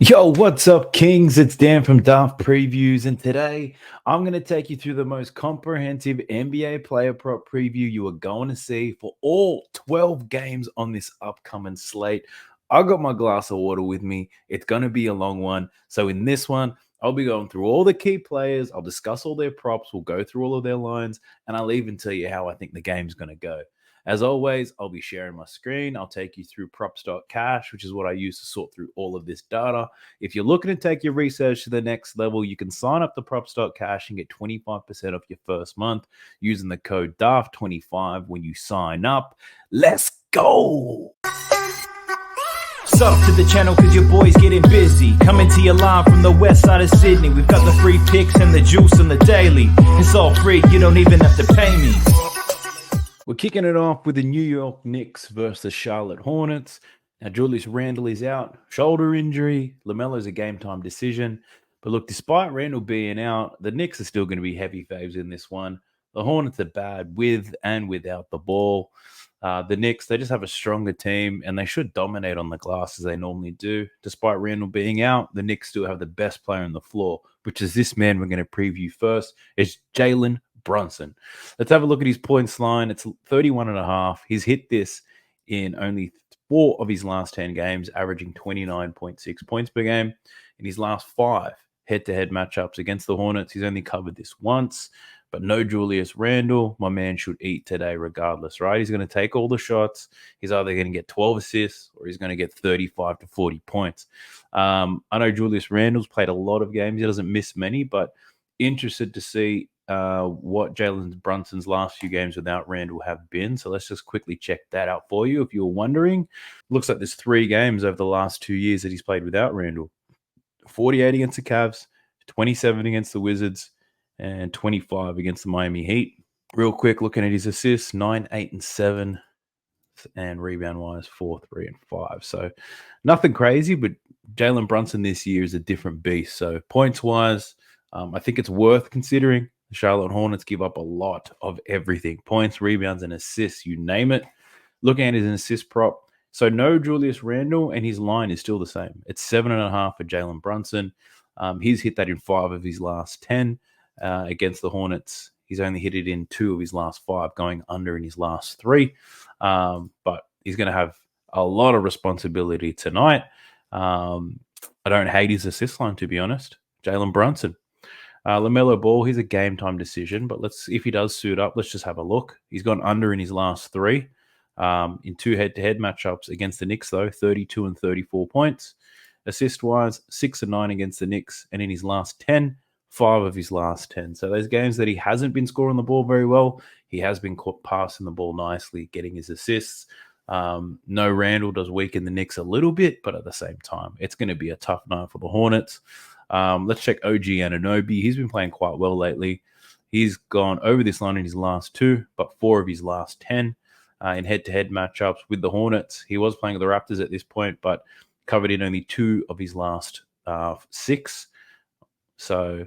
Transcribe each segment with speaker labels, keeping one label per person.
Speaker 1: Yo, what's up, Kings? It's Dan from Daft Previews, and today I'm going to take you through the most comprehensive NBA player prop preview you are going to see for all 12 games on this upcoming slate. I got my glass of water with me. It's going to be a long one. So in this one, I'll be going through all the key players. I'll discuss all their props. We'll go through all of their lines, and I'll even tell you how I think the game's going to go. As always, I'll be sharing my screen. I'll take you through props.cash, which is what I use to sort through all of this data. If you're looking to take your research to the next level, you can sign up to props.cash and get 25% off your first month using the code DAFT25 when you sign up. Let's go!
Speaker 2: Sub to the channel cause your boy's getting busy. Coming to you live from the west side of Sydney. We've got the free picks and the juice and the daily. It's all free, you don't even have to pay me.
Speaker 1: We're kicking it off with the New York Knicks versus the Charlotte Hornets. Now, Julius Randle is out, shoulder injury. LaMelo's a game-time decision. But look, despite Randle being out, the Knicks are still going to be heavy faves in this one. The Hornets are bad with and without the ball. The Knicks, they just have a stronger team, and they should dominate on the glass as they normally do. Despite Randle being out, the Knicks still have the best player on the floor, which is this man we're going to preview first. It's Jalen Brunson. Let's have a look at his points line. It's 31.5. He's hit this in only 4 of his last 10 games, averaging 29.6 points per game. In his last 5 head-to-head matchups against the Hornets, he's only covered this once. But no Julius Randle. My man should eat today regardless, right? He's going to take all the shots. He's either going to get 12 assists or he's going to get 35 to 40 points. I know Julius Randle's played a lot of games. He doesn't miss many, but interested to see what Jalen Brunson's last few games without Randle have been. So let's just quickly check that out for you if you're wondering. Looks like there's 3 games over the last 2 years that he's played without Randle. 48 against the Cavs, 27 against the Wizards, and 25 against the Miami Heat. Real quick, looking at his assists, 9, 8, and 7, and rebound-wise, 4, 3, and 5. So nothing crazy, but Jalen Brunson this year is a different beast. So points-wise, I think it's worth considering. The Charlotte Hornets give up a lot of everything. Points, rebounds, and assists, you name it. Looking at his assist prop, so no Julius Randle, and his line is still the same. It's 7.5 for Jalen Brunson. He's hit that in 5 of his last 10. Against the Hornets, he's only hit it in 2 of his last 5, going under in his last 3. But he's going to have a lot of responsibility tonight. I don't hate his assist line, to be honest. Jalen Brunson. LaMelo Ball, he's a game-time decision, but if he does suit up, let's just have a look. He's gone under in his last 3. In 2 head-to-head matchups against the Knicks, though, 32 and 34 points. Assist-wise, 6 and 9 against the Knicks, and in his last 10, 5 of his last 10. So those games that he hasn't been scoring the ball very well, he has been caught passing the ball nicely, getting his assists. No Randle does weaken the Knicks a little bit, but at the same time, it's going to be a tough night for the Hornets. Let's check OG Anunoby. He's been playing quite well lately. He's gone over this line in his last 2, but 4 of his last 10 in head-to-head matchups with the Hornets. He was playing with the Raptors at this point, but covered in only 2 of his last 6. So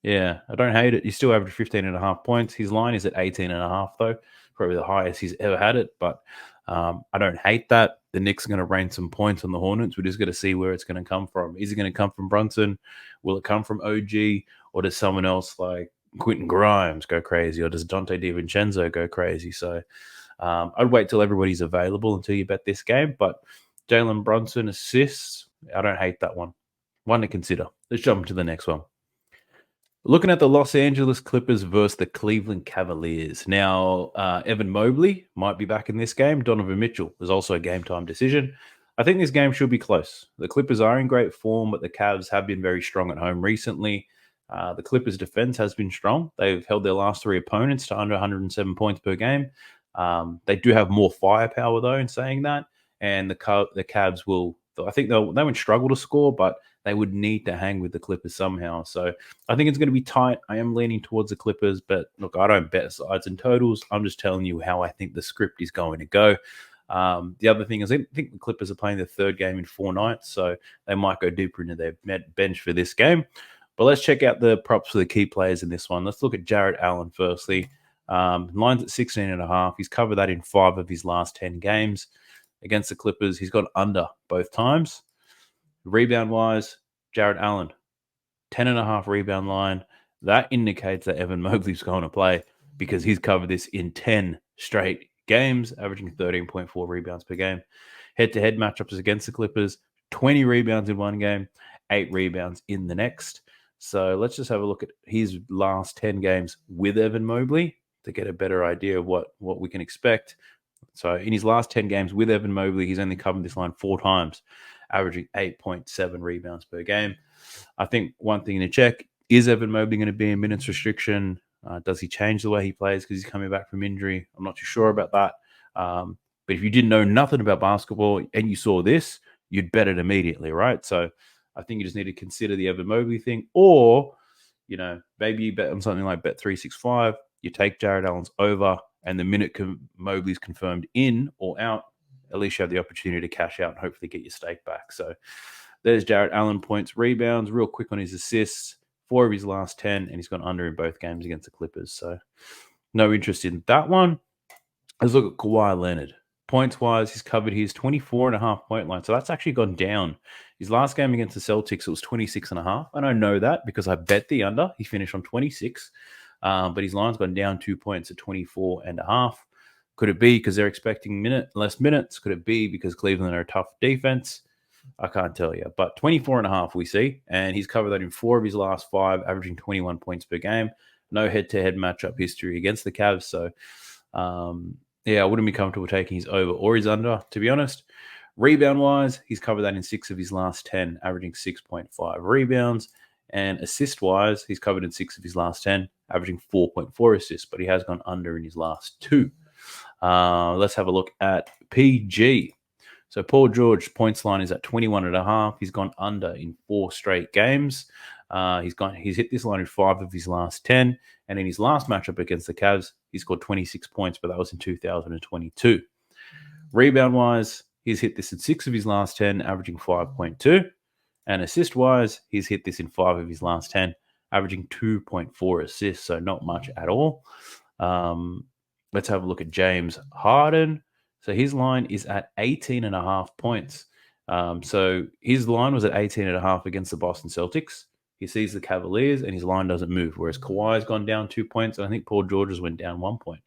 Speaker 1: yeah, I don't hate it. He still averaged 15.5 points. His line is at 18.5, though. Probably the highest he's ever had it. But I don't hate that. The Knicks are going to rain some points on the Hornets. We're just going to see where it's going to come from. Is it going to come from Brunson? Will it come from OG? Or does someone else like Quentin Grimes go crazy? Or does Dante DiVincenzo go crazy? So I'd wait till everybody's available until you bet this game. But Jalen Brunson assists, I don't hate that one. One to consider. Let's jump to the next one. Looking at the Los Angeles Clippers versus the Cleveland Cavaliers. Now, Evan Mobley might be back in this game. Donovan Mitchell is also a game-time decision. I think this game should be close. The Clippers are in great form, but the Cavs have been very strong at home recently. The Clippers' defense has been strong. They've held their last 3 opponents to under 107 points per game. They do have more firepower, though, in saying that. And the Cavs will, I think they won't struggle to score, but they would need to hang with the Clippers somehow. So I think it's going to be tight. I am leaning towards the Clippers, but look, I don't bet sides and totals. I'm just telling you how I think the script is going to go. The other thing is I think the Clippers are playing their 3rd game in 4 nights, so they might go deeper into their bench for this game. But let's check out the props for the key players in this one. Let's look at Jarrett Allen firstly. Line's at 16.5. He's covered that in 5 of his last 10 games. Against the Clippers, he's gone under both times. Rebound-wise, Jared Allen, 10.5 rebound line. That indicates that Evan Mobley's going to play because he's covered this in 10 straight games, averaging 13.4 rebounds per game. Head-to-head matchups against the Clippers, 20 rebounds in one game, 8 rebounds in the next. So let's just have a look at his last 10 games with Evan Mobley to get a better idea of what we can expect. So in his last 10 games with Evan Mobley, he's only covered this line 4 times, averaging 8.7 rebounds per game. I think one thing to check, is Evan Mobley going to be in minutes restriction? Does he change the way he plays because he's coming back from injury? I'm not too sure about that. But if you didn't know nothing about basketball and you saw this, you'd bet it immediately, right? So I think you just need to consider the Evan Mobley thing. Or, maybe you bet on something like Bet365. You take Jared Allen's over, and the minute Mobley's confirmed in or out, at least you have the opportunity to cash out and hopefully get your stake back. So there's Jared Allen points, rebounds, real quick on his assists, 4 of his last 10, and he's gone under in both games against the Clippers. So no interest in that one. Let's look at Kawhi Leonard. Points-wise, he's covered his 24.5 point line. So that's actually gone down. His last game against the Celtics, it was 26.5. And I know that because I bet the under. He finished on 26. But his line's gone down 2 points at 24.5. Could it be because they're expecting less minutes? Could it be because Cleveland are a tough defense? I can't tell you. But 24.5 we see. And he's covered that in 4 of his last 5, averaging 21 points per game. No head-to-head matchup history against the Cavs. So, I wouldn't be comfortable taking his over or his under, to be honest. Rebound-wise, he's covered that in 6 of his last 10, averaging 6.5 rebounds. And assist-wise, he's covered in 6 of his last 10, averaging 4.4 assists, but he has gone under in his last 2. Let's have a look at PG. So Paul George points line is at 21.5. He's gone under in 4 straight games. He's hit this line in 5 of his last 10. And in his last matchup against the Cavs, he scored 26 points, but that was in 2022. Rebound-wise, he's hit this in 6 of his last 10, averaging 5.2. And assist-wise, he's hit this in 5 of his last 10, averaging 2.4 assists, so not much at all. Let's have a look at James Harden. So his line is at 18.5 points. So his line was at 18.5 against the Boston Celtics. He sees the Cavaliers and his line doesn't move, whereas Kawhi's gone down 2 points, and I think Paul George's went down 1 point.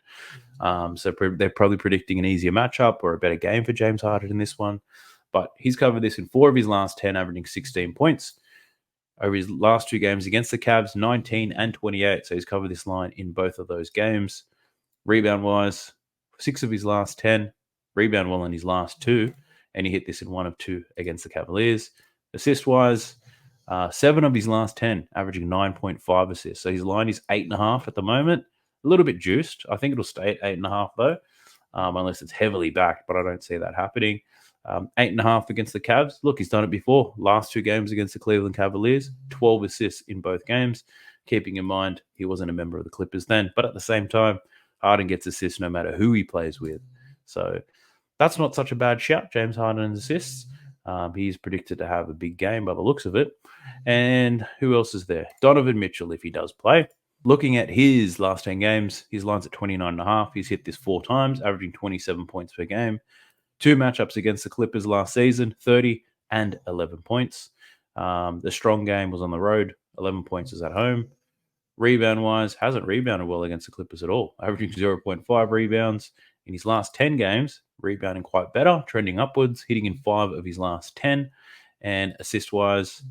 Speaker 1: So they're probably predicting an easier matchup or a better game for James Harden in this one. But he's covered this in 4 of his last 10, averaging 16 points. Over his last 2 games against the Cavs, 19 and 28. So he's covered this line in both of those games. Rebound-wise, 6 of his last 10. Rebound well in his last 2. And he hit this in 1 of 2 against the Cavaliers. Assist-wise, 7 of his last 10, averaging 9.5 assists. So his line is 8.5 at the moment. A little bit juiced. I think it'll stay at 8.5 though, unless it's heavily backed, but I don't see that happening. 8.5 against the Cavs. Look, he's done it before. Last 2 games against the Cleveland Cavaliers, 12 assists in both games. Keeping in mind, he wasn't a member of the Clippers then. But at the same time, Harden gets assists no matter who he plays with. So that's not such a bad shout, James Harden's assists. He's predicted to have a big game by the looks of it. And who else is there? Donovan Mitchell, if he does play. Looking at his last 10 games, his line's at 29.5. He's hit this 4 times, averaging 27 points per game. 2 matchups against the Clippers last season, 30 and 11 points. The strong game was on the road. 11 points is at home. Rebound-wise, hasn't rebounded well against the Clippers at all. Averaging 0.5 rebounds. In his last 10 games, rebounding quite better, trending upwards, hitting in 5 of his last 10. And assist-wise,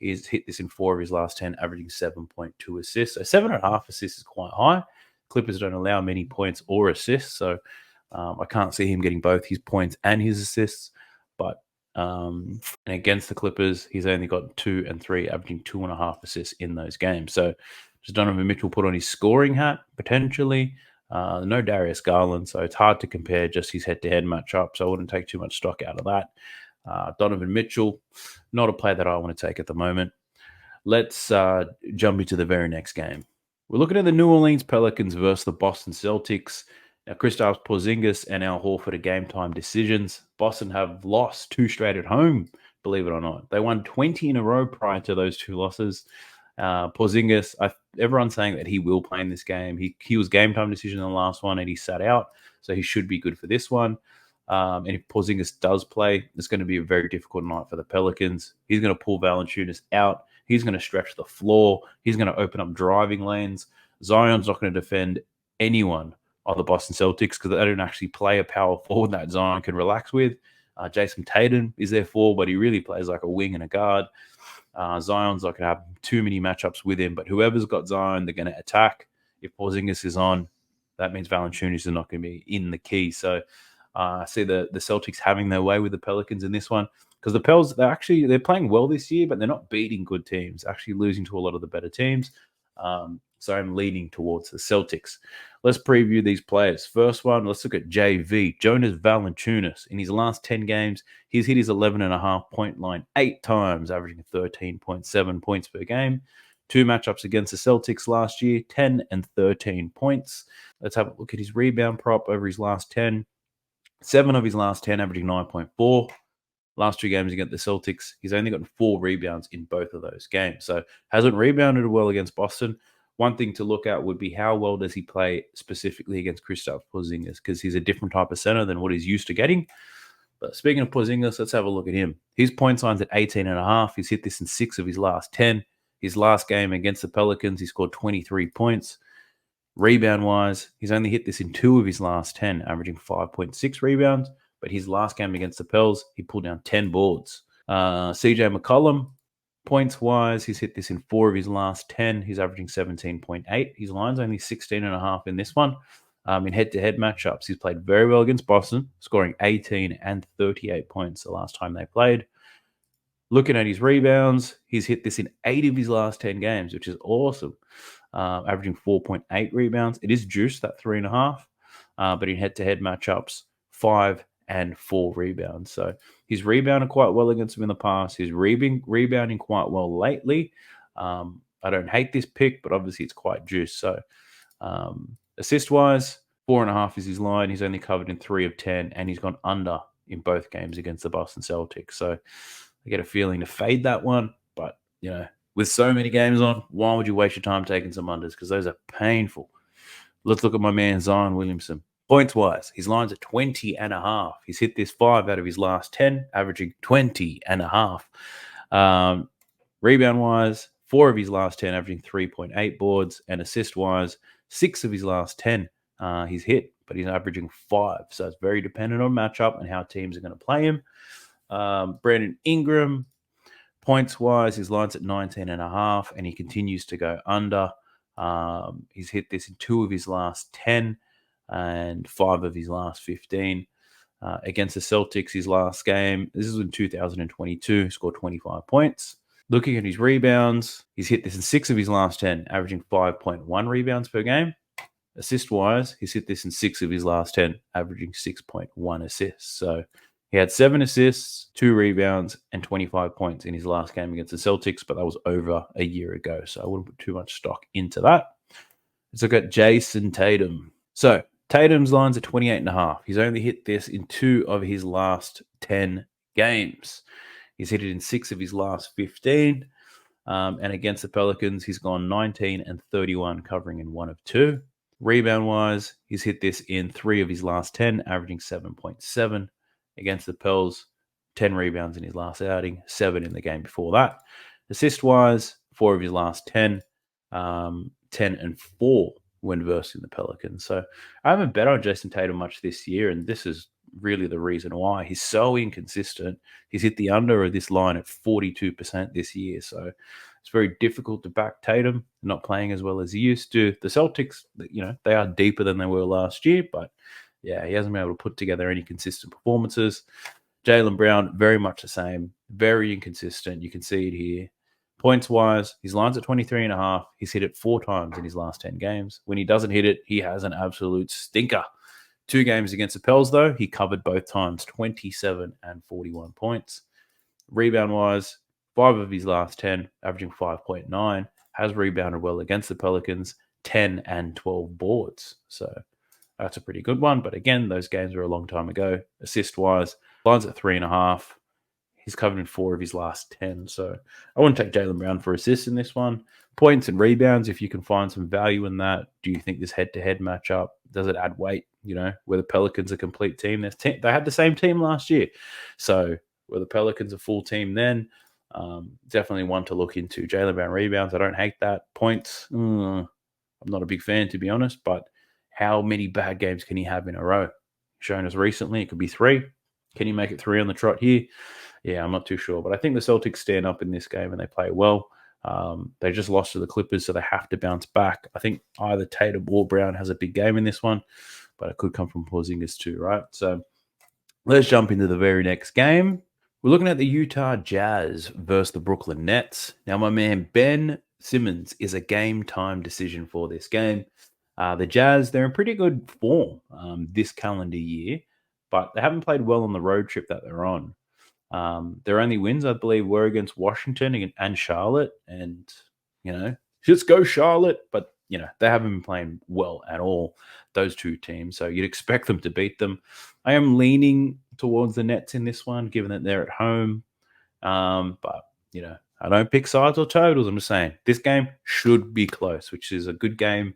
Speaker 1: he's hit this in 4 of his last 10, averaging 7.2 assists. So 7.5 assists is quite high. Clippers don't allow many points or assists, so I can't see him getting both his points and his assists. But and against the Clippers, he's only got 2 and 3, averaging 2.5 assists in those games. So does Donovan Mitchell put on his scoring hat? Potentially. No Darius Garland, so it's hard to compare just his head-to-head matchup, so I wouldn't take too much stock out of that. Donovan Mitchell, not a play that I want to take at the moment. Let's jump into the very next game. We're looking at the New Orleans Pelicans versus the Boston Celtics. Now, Kristaps Porzingis and Al Horford are game-time decisions. Boston have lost 2 straight at home, believe it or not. They won 20 in a row prior to those 2 losses. Porzingis, everyone's saying that he will play in this game. He was game-time decision in the last one, and he sat out, so he should be good for this one. And if Porzingis does play, it's going to be a very difficult night for the Pelicans. He's going to pull Valanciunas out. He's going to stretch the floor. He's going to open up driving lanes. Zion's not going to defend anyone on the Boston Celtics because they don't actually play a power forward that Zion can relax with. Jason Tatum is their forward, but he really plays like a wing and a guard. Zion's not going to have too many matchups with him, but whoever's got Zion, they're going to attack. If Porzingis is on, that means Valanciunas is not going to be in the key. So I see the Celtics having their way with the Pelicans in this one because the Pels, they're playing well this year, but they're not beating good teams, actually losing to a lot of the better teams. So I'm leaning towards the Celtics. Let's preview these players. First one, let's look at JV, Jonas Valanciunas. In his last 10 games, he's hit his 11.5 point line 8 times, averaging 13.7 points per game. 2 matchups against the Celtics last year, 10 and 13 points. Let's have a look at his rebound prop over his last 10. 7 of his last 10, averaging 9.4. Last 2 games against the Celtics, he's only gotten 4 rebounds in both of those games. So hasn't rebounded well against Boston. One thing to look at would be how well does he play specifically against Kristaps Porzingis, because he's a different type of center than what he's used to getting. But speaking of Porzingis, let's have a look at him. His point line's at 18.5. He's hit this in 6 of his last 10. His last game against the Pelicans, he scored 23 points. Rebound-wise, he's only hit this in 2 of his last 10, averaging 5.6 rebounds. But his last game against the Pels, he pulled down 10 boards. CJ McCollum, points-wise, he's hit this in 4 of his last 10. He's averaging 17.8. His line's only 16.5 in this one. In head-to-head matchups, he's played very well against Boston, scoring 18 and 38 points the last time they played. Looking at his rebounds, he's hit this in 8 of his last 10 games, which is awesome. Averaging 4.8 rebounds. It is juiced, that 3.5. But in head-to-head matchups, 5 and 4 rebounds. So he's rebounded quite well against him in the past. He's rebounding quite well lately. I don't hate this pick, but obviously it's quite juiced. So assist-wise, 4.5 is his line. He's only covered in 3 of 10, and he's gone under in both games against the Boston Celtics. So I get a feeling to fade that one. But, with so many games on, why would you waste your time taking some unders? Because those are painful. Let's look at my man Zion Williamson. Points-wise, his line's at 20.5. He's hit this 5 out of his last 10, averaging 20.5. Rebound-wise, 4 of his last 10, averaging 3.8 boards. And assist-wise, 6 of his last 10 he's hit, but he's averaging 5. So it's very dependent on matchup and how teams are going to play him. Brandon Ingram, points-wise, his line's at 19.5, and he continues to go under. He's hit this in 2 of his last 10 and 5 of his last 15. Against the Celtics, his last game, this is in 2022, he scored 25 points. Looking at his rebounds, he's hit this in 6 of his last 10, averaging 5.1 rebounds per game. Assist-wise, he's hit this in 6 of his last 10, averaging 6.1 assists. So he had 7 assists, 2 rebounds, and 25 points in his last game against the Celtics, but that was over a year ago, so I wouldn't put too much stock into that. Let's look at Jason Tatum. So Tatum's line's at 28.5. He's only hit this in 2 of his last 10 games. He's hit it in 6 of his last 15. And against the Pelicans, he's gone 19 and 31, covering in 1 of 2. Rebound-wise, he's hit this in 3 of his last 10, averaging 7.7. Against the Pels, 10 rebounds in his last outing, 7 in the game before that. Assist-wise, 4 of his last 10, 10 and 4 when versing the Pelicans. So I haven't bet on Jason Tatum much this year, and this is really the reason why. He's so inconsistent. He's hit the under of this line at 42% this year. So it's very difficult to back Tatum, not playing as well as he used to. The Celtics, they are deeper than they were last year, but yeah, he hasn't been able to put together any consistent performances. Jaylen Brown, very much the same. Very inconsistent. You can see it here. Points-wise, his line's at 23.5. He's hit it 4 times in his last 10 games. When he doesn't hit it, he has an absolute stinker. 2 games against the Pels, though, he covered both times, 27 and 41 points. Rebound-wise, 5 of his last 10, averaging 5.9. Has rebounded well against the Pelicans, 10 and 12 boards. So that's a pretty good one. But again, those games were a long time ago. Assist-wise, line's at 3.5. He's covered in 4 of his last 10. So I wouldn't take Jaylen Brown for assists in this one. Points and rebounds, if you can find some value in that. Do you think this head-to-head matchup, does it add weight? Where the Pelicans a complete team. They had the same team last year. So were the Pelicans a full team then? Definitely one to look into. Jaylen Brown rebounds, I don't hate that. Points, I'm not a big fan, to be honest, but how many bad games can he have in a row? Shown us recently, it could be 3. Can he make it 3 on the trot here? Yeah, I'm not too sure. But I think the Celtics stand up in this game and they play well. They just lost to the Clippers, so they have to bounce back. I think either Tatum or Brown has a big game in this one, but it could come from Porzingis too, right? So let's jump into the very next game. We're looking at the Utah Jazz versus the Brooklyn Nets. Now, my man Ben Simmons is a game time decision for this game. The Jazz, they're in pretty good form this calendar year, but they haven't played well on the road trip that they're on. Their only wins, I believe, were against Washington and Charlotte. And, just go Charlotte. But, they haven't been playing well at all, those two teams. So you'd expect them to beat them. I am leaning towards the Nets in this one, given that they're at home. But, I don't pick sides or totals. I'm just saying this game should be close, which is a good game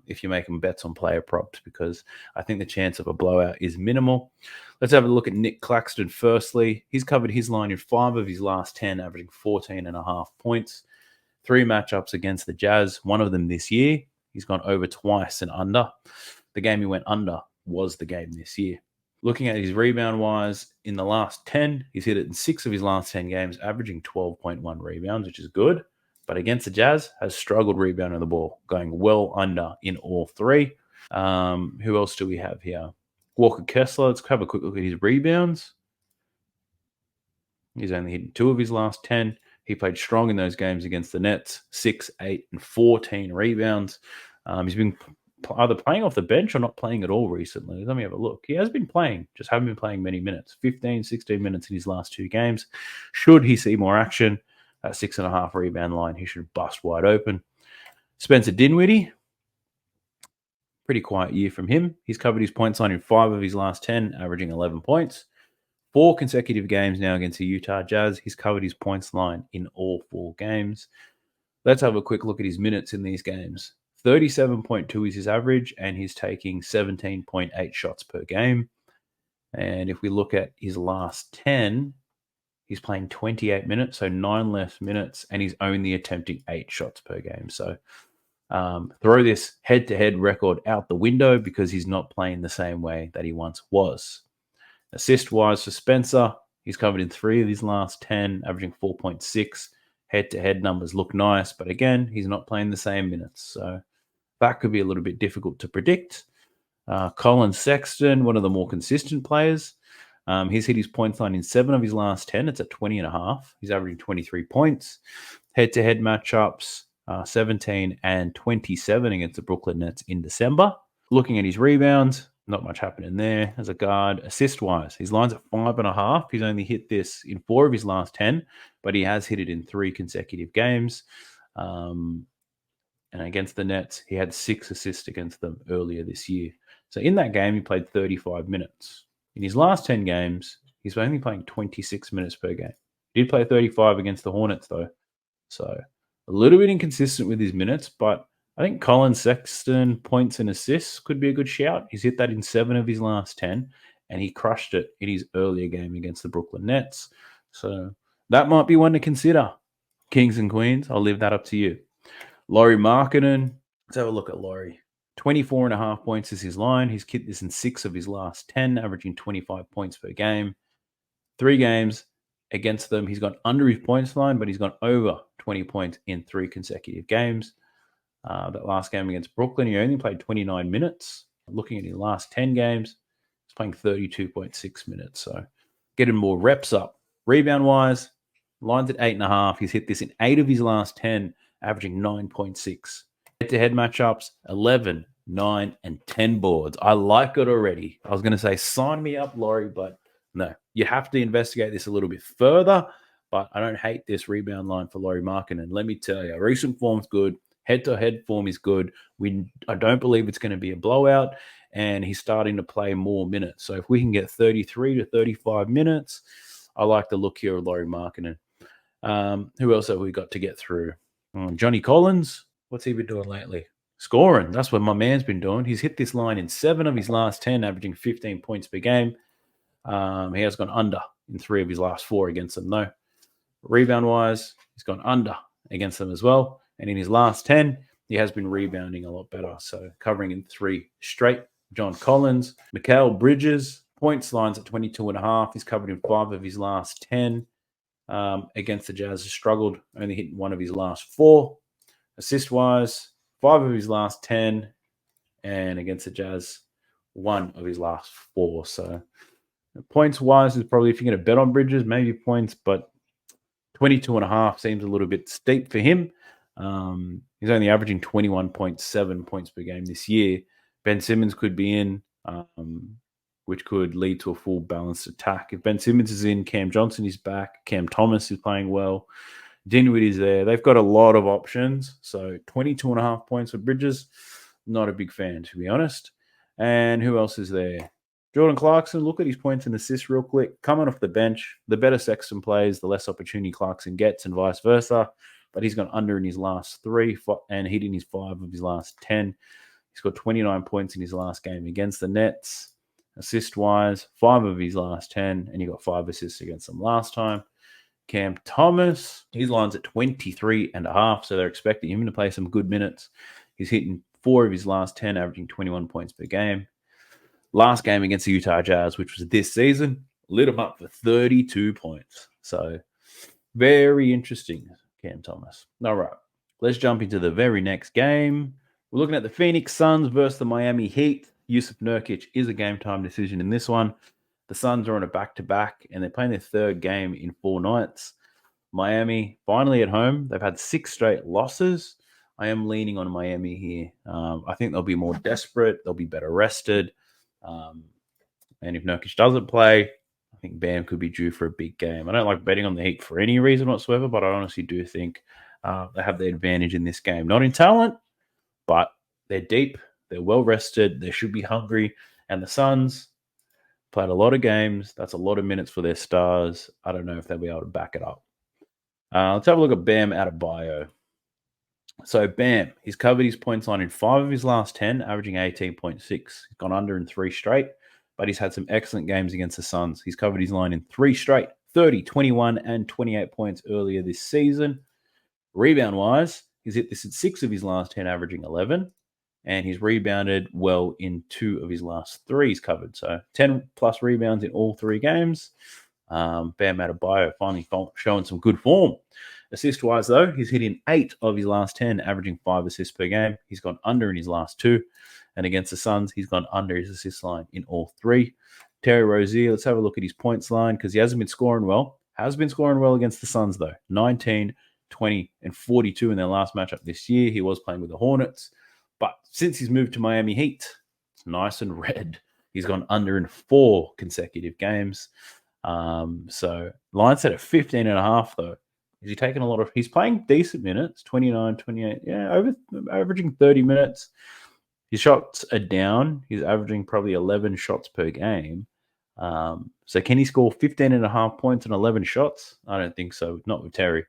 Speaker 1: if you're making bets on player props, because I think the chance of a blowout is minimal. Let's have a look at Nick Claxton firstly. He's covered his line in 5 of his last 10, averaging 14.5 points. 3 matchups against the Jazz, one of them this year. He's gone over twice and under. The game he went under was the game this year. Looking at his rebound-wise, in the last 10, he's hit it in 6 of his last 10 games, averaging 12.1 rebounds, which is good. But against the Jazz, has struggled rebounding the ball, going well under in all 3. Who else do we have here? Walker Kessler. Let's have a quick look at his rebounds. He's only hit 2 of his last 10. He played strong in those games against the Nets, 6, 8, and 14 rebounds. He's been either playing off the bench or not playing at all recently. Let me have a look. He has been playing, just haven't been playing many minutes. 15, 16 minutes in his last 2 games. Should he see more action, that 6.5 rebound line, he should bust wide open. Spencer Dinwiddie, pretty quiet year from him. He's covered his points line in 5 of his last 10, averaging 11 points. 4 consecutive games now against the Utah Jazz. He's covered his points line in all 4 games. Let's have a quick look at his minutes in these games. 37.2 is his average, and he's taking 17.8 shots per game. And if we look at his last 10, he's playing 28 minutes, so 9 less minutes, and he's only attempting 8 shots per game. So throw this head-to-head record out the window because he's not playing the same way that he once was. Assist-wise for Spencer, he's covered in 3 of his last 10, averaging 4.6. Head-to-head numbers look nice, but again, he's not playing the same minutes. So that could be a little bit difficult to predict. Colin Sexton, one of the more consistent players. He's hit his points line in 7 of his last 10. It's at 20.5. He's averaging 23 points. Head-to-head matchups, 17 and 27 against the Brooklyn Nets in December. Looking at his rebounds, not much happening there as a guard. Assist-wise, his line's at 5.5. He's only hit this in 4 of his last 10, but he has hit it in 3 consecutive games. And against the Nets, he had 6 assists against them earlier this year. So in that game, he played 35 minutes. In his last 10 games, he's only playing 26 minutes per game. He did play 35 against the Hornets, though. So a little bit inconsistent with his minutes, but I think Colin Sexton points and assists could be a good shout. He's hit that in 7 of his last 10, and he crushed it in his earlier game against the Brooklyn Nets. So that might be one to consider. Kings and Queens, I'll leave that up to you. Lauri Markkanen, let's have a look at Lauri. 24.5 points is his line. He's hit this in 6 of his last 10, averaging 25 points per game. 3 games against them, he's gone under his points line, but he's gone over 20 points in 3 consecutive games. That last game against Brooklyn, he only played 29 minutes. Looking at his last 10 games, he's playing 32.6 minutes. So getting more reps up. Rebound-wise, line's at 8.5. He's hit this in 8 of his last 10, averaging 9.6. Head-to-head matchups, 11, 9, and 10 boards. I like it already. I was going to say, sign me up, Lauri, but no. You have to investigate this a little bit further, but I don't hate this rebound line for Lauri Markkanen. Let me tell you, recent form's good. Head-to-head form is good. I don't believe it's going to be a blowout, and he's starting to play more minutes. So if we can get 33 to 35 minutes, I like the look here of Laurie Markkinen. Who else have we got to get through? Johnny Collins. What's he been doing lately? Scoring. That's what my man's been doing. He's hit this line in 7 of his last 10, averaging 15 points per game. He has gone under in 3 of his last 4 against them, though. Rebound-wise, he's gone under against them as well. And in his last 10, he has been rebounding a lot better. So covering in 3 straight. John Collins. Mikal Bridges, points lines at 22.5. He's covered in 5 of his last 10. Against the Jazz, has struggled, only hitting 1 of his last 4. Assist-wise, 5 of his last 10. And against the Jazz, 1 of his last 4. So points-wise is probably, if you're going to bet on Bridges, maybe points, but 22.5 seems a little bit steep for him. He's only averaging 21.7 points per game this year. Ben Simmons could be in, which could lead to a full balanced attack. If Ben Simmons is in, Cam Johnson is back. Cam Thomas is playing well. Dinwiddie is there. They've got a lot of options. So 22.5 points for Bridges. Not a big fan, to be honest. And who else is there? Jordan Clarkson, look at his points and assists real quick. Coming off the bench, the better Sexton plays, the less opportunity Clarkson gets and vice versa. But he's gone under in his last 3 and hitting his 5 of his last 10. He's got 29 points in his last game against the Nets. Assist-wise, 5 of his last 10, and he got 5 assists against them last time. Cam Thomas, his line's at 23.5, so they're expecting him to play some good minutes. He's hitting 4 of his last 10, averaging 21 points per game. Last game against the Utah Jazz, which was this season, lit him up for 32 points. So very interesting, Cam Thomas. All right, let's jump into the very next game. We're looking at the Phoenix Suns versus the Miami Heat. Yusuf Nurkic is a game-time decision in this one. The Suns are on a back-to-back, and they're playing their 3rd game in 4 nights. Miami, finally at home. They've had 6 straight losses. I am leaning on Miami here. I think they'll be more desperate. They'll be better rested. And if Nurkic doesn't play, I think Bam could be due for a big game. I don't like betting on the Heat for any reason whatsoever, but I honestly do think they have the advantage in this game. Not in talent, but they're deep. They're well rested. They should be hungry. And the Suns played a lot of games. That's a lot of minutes for their stars. I don't know if they'll be able to back it up. Let's have a look at Bam Adebayo. So Bam, he's covered his points line in 5 of his last 10, averaging 18.6. He's gone under in 3 straight, but he's had some excellent games against the Suns. He's covered his line in 3 straight, 30, 21, and 28 points earlier this season. Rebound-wise, he's hit this at 6 of his last 10, averaging 11. And he's rebounded well in 2 of his last 3 he's covered. So 10-plus rebounds in all 3 games. Bam Adebayo finally showing some good form. Assist-wise, though, he's hitting 8 of his last 10, averaging 5 assists per game. He's gone under in his last 2. And against the Suns, he's gone under his assist line in all 3. Terry Rozier, let's have a look at his points line because he hasn't been scoring well. Has been scoring well against the Suns, though. 19, 20, and 42 in their last matchup this year. He was playing with the Hornets. But since he's moved to Miami Heat, it's nice and red. He's gone under in 4 consecutive games. So line set at 15.5, though. Is he taking a lot of... He's playing decent minutes, 29, 28. Yeah, averaging 30 minutes. His shots are down. He's averaging probably 11 shots per game. So can he score 15.5 points and 11 shots? I don't think so. Not with Terry.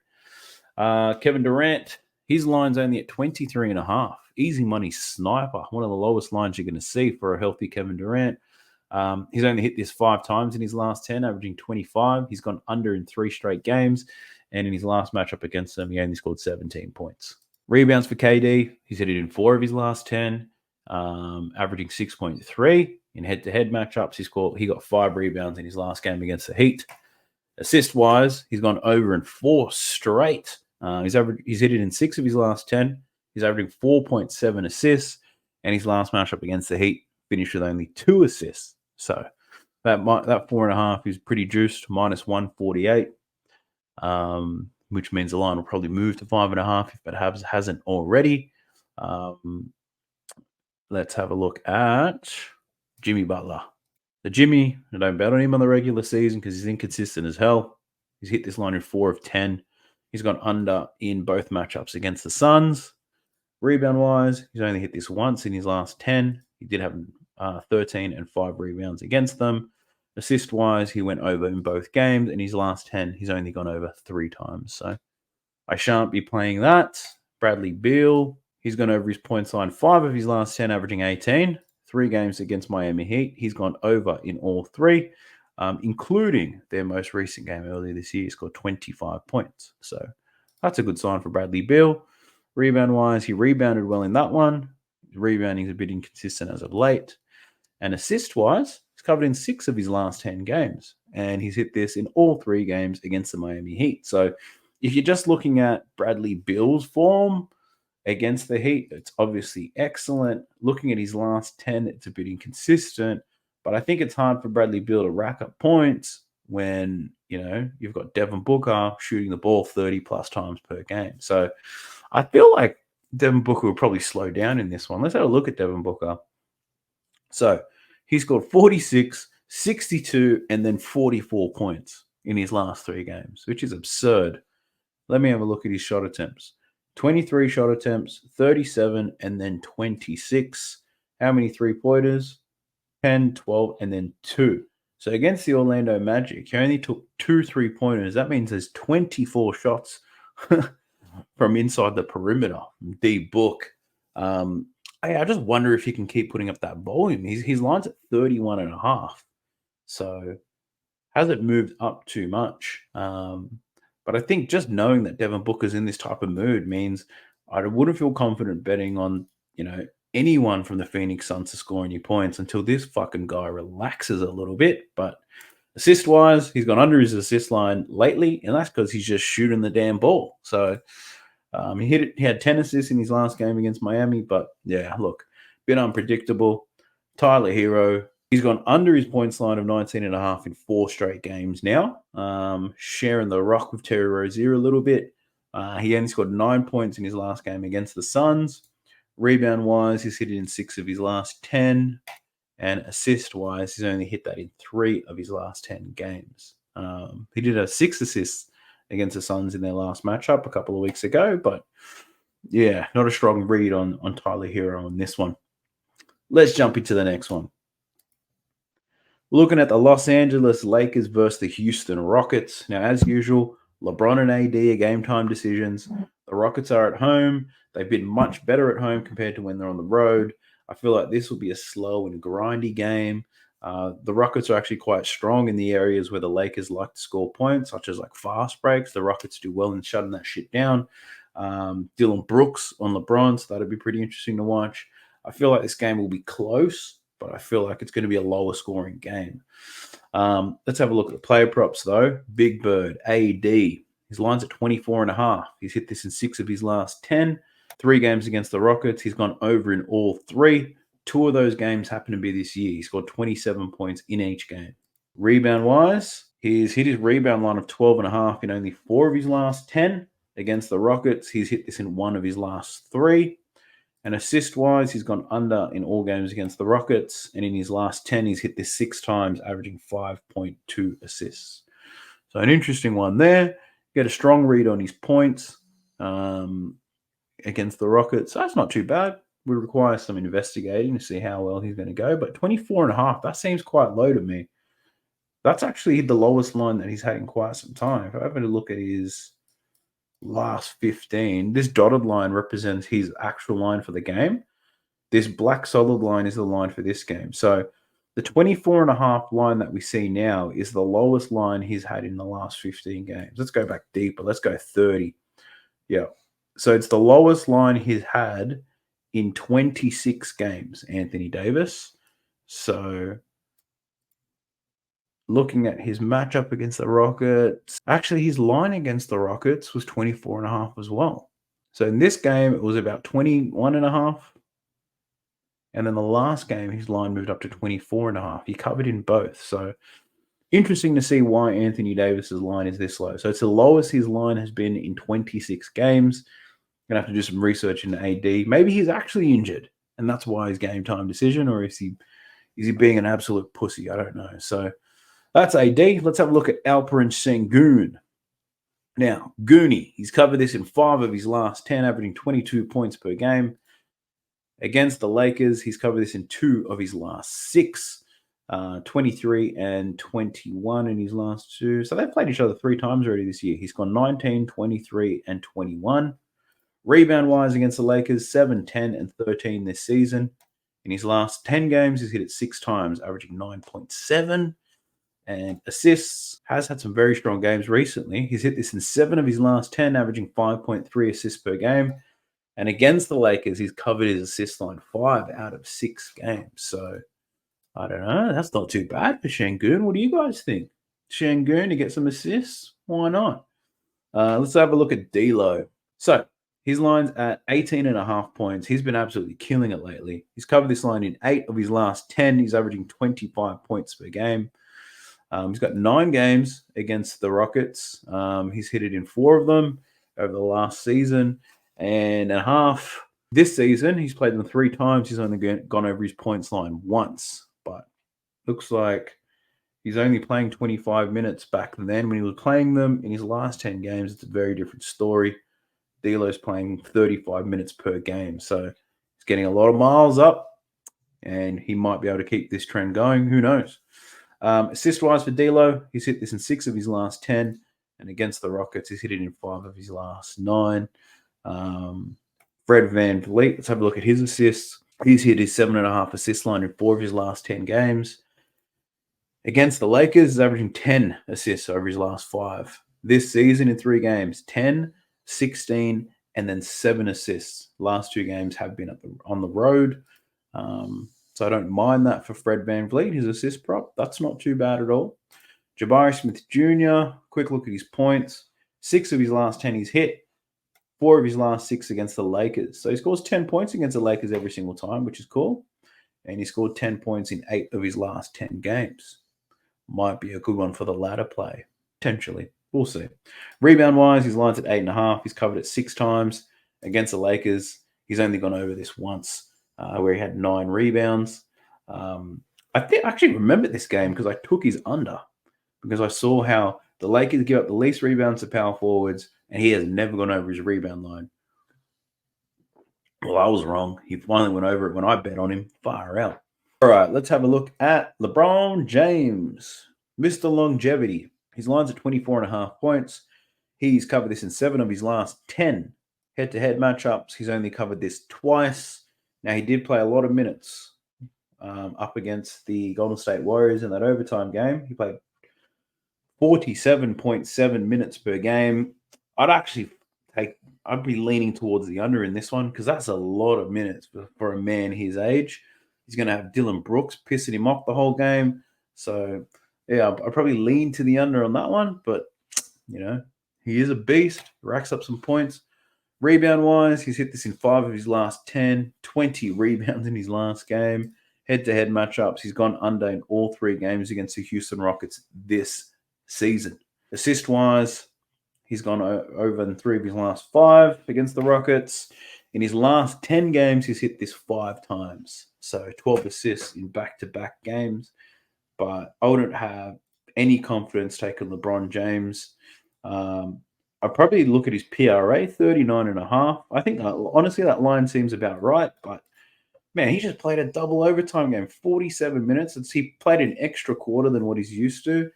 Speaker 1: Kevin Durant, his line's only at 23.5. Easy money sniper. One of the lowest lines you're going to see for a healthy Kevin Durant. He's only hit this 5 times in his last 10, averaging 25. He's gone under in 3 straight games. And in his last matchup against them, he only scored 17 points. Rebounds for KD. He's hit it in 4 of his last 10, averaging 6.3. In head-to-head matchups, he got 5 rebounds in his last game against the Heat. Assist-wise, he's gone over in 4 straight. He's hit it in 6 of his last 10. He's averaging 4.7 assists. And his last matchup against the Heat finished with only 2 assists. So that 4.5 is pretty juiced, minus 148. Which means the line will probably move to 5.5 if it hasn't already. Let's have a look at Jimmy Butler. The Jimmy, I don't bet on him on the regular season because he's inconsistent as hell. He's hit this line in 4 of 10. He's gone under in both matchups against the Suns. Rebound-wise, he's only hit this once in his last 10. He did have 13 and 5 rebounds against them. Assist-wise, he went over in both games. In his last 10, he's only gone over 3 times. So I shan't be playing that. Bradley Beal, he's gone over his points line 5 of his last 10, averaging 18. 3 games against Miami Heat. He's gone over in all 3, including their most recent game earlier this year. He scored 25 points. So that's a good sign for Bradley Beal. Rebound-wise, he rebounded well in that one. His rebounding is a bit inconsistent as of late. And assist-wise, he's covered in 6 of his last 10 games. And he's hit this in all 3 games against the Miami Heat. So if you're just looking at Bradley Beal's form against the Heat, it's obviously excellent. Looking at his last 10, it's a bit inconsistent. But I think it's hard for Bradley Beal to rack up points when, you've got Devin Booker shooting the ball 30-plus times per game. So I feel like Devin Booker will probably slow down in this one. Let's have a look at Devin Booker. So he scored 46, 62, and then 44 points in his last 3 games, which is absurd. Let me have a look at his shot attempts. 23 shot attempts, 37, and then 26. How many three-pointers? 10, 12, and then 2. So against the Orlando Magic, he only took 2 3-pointers. That means there's 24 shots from inside the perimeter. D-Book. I just wonder if he can keep putting up that volume. His line's at 31.5. So hasn't moved up too much. But I think just knowing that Devin Booker's in this type of mood means I wouldn't feel confident betting on, anyone from the Phoenix Suns to score any points until this fucking guy relaxes a little bit. But assist-wise, he's gone under his assist line lately, and that's because he's just shooting the damn ball. So he had 10 assists in his last game against Miami, but yeah, look, bit unpredictable. Tyler Hero, he's gone under his points line of 19.5 in 4 straight games now, sharing the rock with Terry Rozier a little bit. He only scored 9 points in his last game against the Suns. Rebound-wise, he's hit it in 6 of his last 10. And assist-wise, he's only hit that in 3 of his last 10 games. He did have 6 assists against the Suns in their last matchup a couple of weeks ago. But, yeah, not a strong read on Tyler Hero on this one. Let's jump into the next one. Looking at the Los Angeles Lakers versus the Houston Rockets. Now, as usual, LeBron and AD are game-time decisions. The Rockets are at home. They've been much better at home compared to when they're on the road. I feel like this will be a slow and grindy game. The Rockets are actually quite strong in the areas where the Lakers like to score points, such as like fast breaks. The Rockets do well in shutting that shit down. Dylan Brooks on LeBron, so that'll be pretty interesting to watch. I feel like this game will be close, but I feel like it's going to be a lower scoring game. Let's have a look at the player props, though. Big Bird, AD. His line's at 24.5. He's hit this in 6 of his last 10. 3 games against the Rockets. He's gone over in all 3. 2 of those games happen to be this year. He scored 27 points in each game. Rebound-wise, he's hit his rebound line of 12.5 in only 4 of his last 10. Against the Rockets, he's hit this in 1 of his last 3. And assist-wise, he's gone under in all games against the Rockets. And in his last 10, he's hit this 6 times, averaging 5.2 assists. So an interesting one there. Get a strong read on his points against the Rockets. That's not too bad. Would require some investigating to see how well he's going to go. But 24.5, that seems quite low to me. That's actually the lowest line that he's had in quite some time. If I have a look at his last 15, this dotted line represents his actual line for the game. This black solid line is the line for this game. So the 24.5 line that we see now is the lowest line he's had in the last 15 games. Let's go back deeper. Let's go 30. Yeah. So it's the lowest line he's had in 26 games, Anthony Davis. So looking at his matchup against the Rockets, actually his line against the Rockets was 24.5 as well. So in this game, it was about 21.5. And then the last game, his line moved up to 24.5. He covered in both. So interesting to see why Anthony Davis's line is this low. So it's the lowest his line has been in 26 games. Going to have to do some research into AD. Maybe he's actually injured, and that's why his game time decision, or is he being an absolute pussy? I don't know. So that's AD. Let's have a look at Alperen Sengun. Now, Goonie, he's covered this in 5 of his last 10, averaging 22 points per game. Against the Lakers, he's covered this in 2 of his last 6. 23 and 21 in his last two. So they've played each other 3 times already this year. He's gone 19, 23, and 21. Rebound-wise against the Lakers, 7, 10, and 13 this season. In his last 10 games, he's hit it 6 times, averaging 9.7. And assists, has had some very strong games recently. He's hit this in 7 of his last 10, averaging 5.3 assists per game. And against the Lakers, he's covered his assist line 5 out of 6 games. So, I don't know. That's not too bad for Şengün. What do you guys think? Şengün to get some assists? Why not? Let's have a look at D'Lo. So, his line's at 18.5 points. He's been absolutely killing it lately. He's covered this line in 8 of his last 10. He's averaging 25 points per game. He's got 9 games against the Rockets. He's hit it in 4 of them over the last season and a half. This season, he's played them 3 times. He's only gone over his points line once. But looks like he's only playing 25 minutes back then. When he was playing them in his last 10 games, it's a very different story. D'Lo's playing 35 minutes per game. So he's getting a lot of miles up, and he might be able to keep this trend going. Who knows? Assist-wise for D'Lo, he's hit this in 6 of his last 10. And against the Rockets, he's hit it in 5 of his last 9. Fred VanVleet, let's have a look at his assists. He's hit his 7.5 assist line in 4 of his last 10 games. Against the Lakers, he's averaging 10 assists over his last 5. This season in 3 games, 10, 16, and then 7 assists. Last 2 games have been on the road. So I don't mind that for Fred VanVleet, his assist prop. That's not too bad at all. Jabari Smith Jr., quick look at his points. 6 of his last 10 he's hit. 4 of his last 6 against the Lakers. So he scores 10 points against the Lakers every single time, which is cool. And he scored 10 points in 8 of his last 10 games. Might be a good one for the ladder play, potentially. We'll see. Rebound-wise, his line's at 8.5. He's covered it 6 times against the Lakers. He's only gone over this once, where he had 9 rebounds. I actually remember this game because I took his under, because I saw how the Lakers give up the least rebounds to power forwards, and he has never gone over his rebound line. Well, I was wrong. He finally went over it when I bet on him. Far out. All right, let's have a look at LeBron James, Mr. Longevity. His line's at 24.5 points. He's covered this in 7 of his last 10 head-to-head matchups. He's only covered this twice. Now, he did play a lot of minutes up against the Golden State Warriors in that overtime game. He played 47.7 minutes per game. I'd be leaning towards the under in this one, because that's a lot of minutes for a man his age. He's going to have Dylan Brooks pissing him off the whole game. So, yeah, I'd probably lean to the under on that one. But, you know, he is a beast. Racks up some points. Rebound-wise, he's hit this in 5 of his last 10. 20 rebounds in his last game. Head-to-head matchups, he's gone under in all 3 games against the Houston Rockets this season. Assist-wise, he's gone over in 3 of his last 5 against the Rockets. In his last 10 games, he's hit this 5 times. So 12 assists in back-to-back games. But I wouldn't have any confidence taking LeBron James. I'd probably look at his PRA, 39.5. I think, honestly, that line seems about right. But, man, he just played a double overtime game, 47 minutes. He played an extra quarter than what he's used to.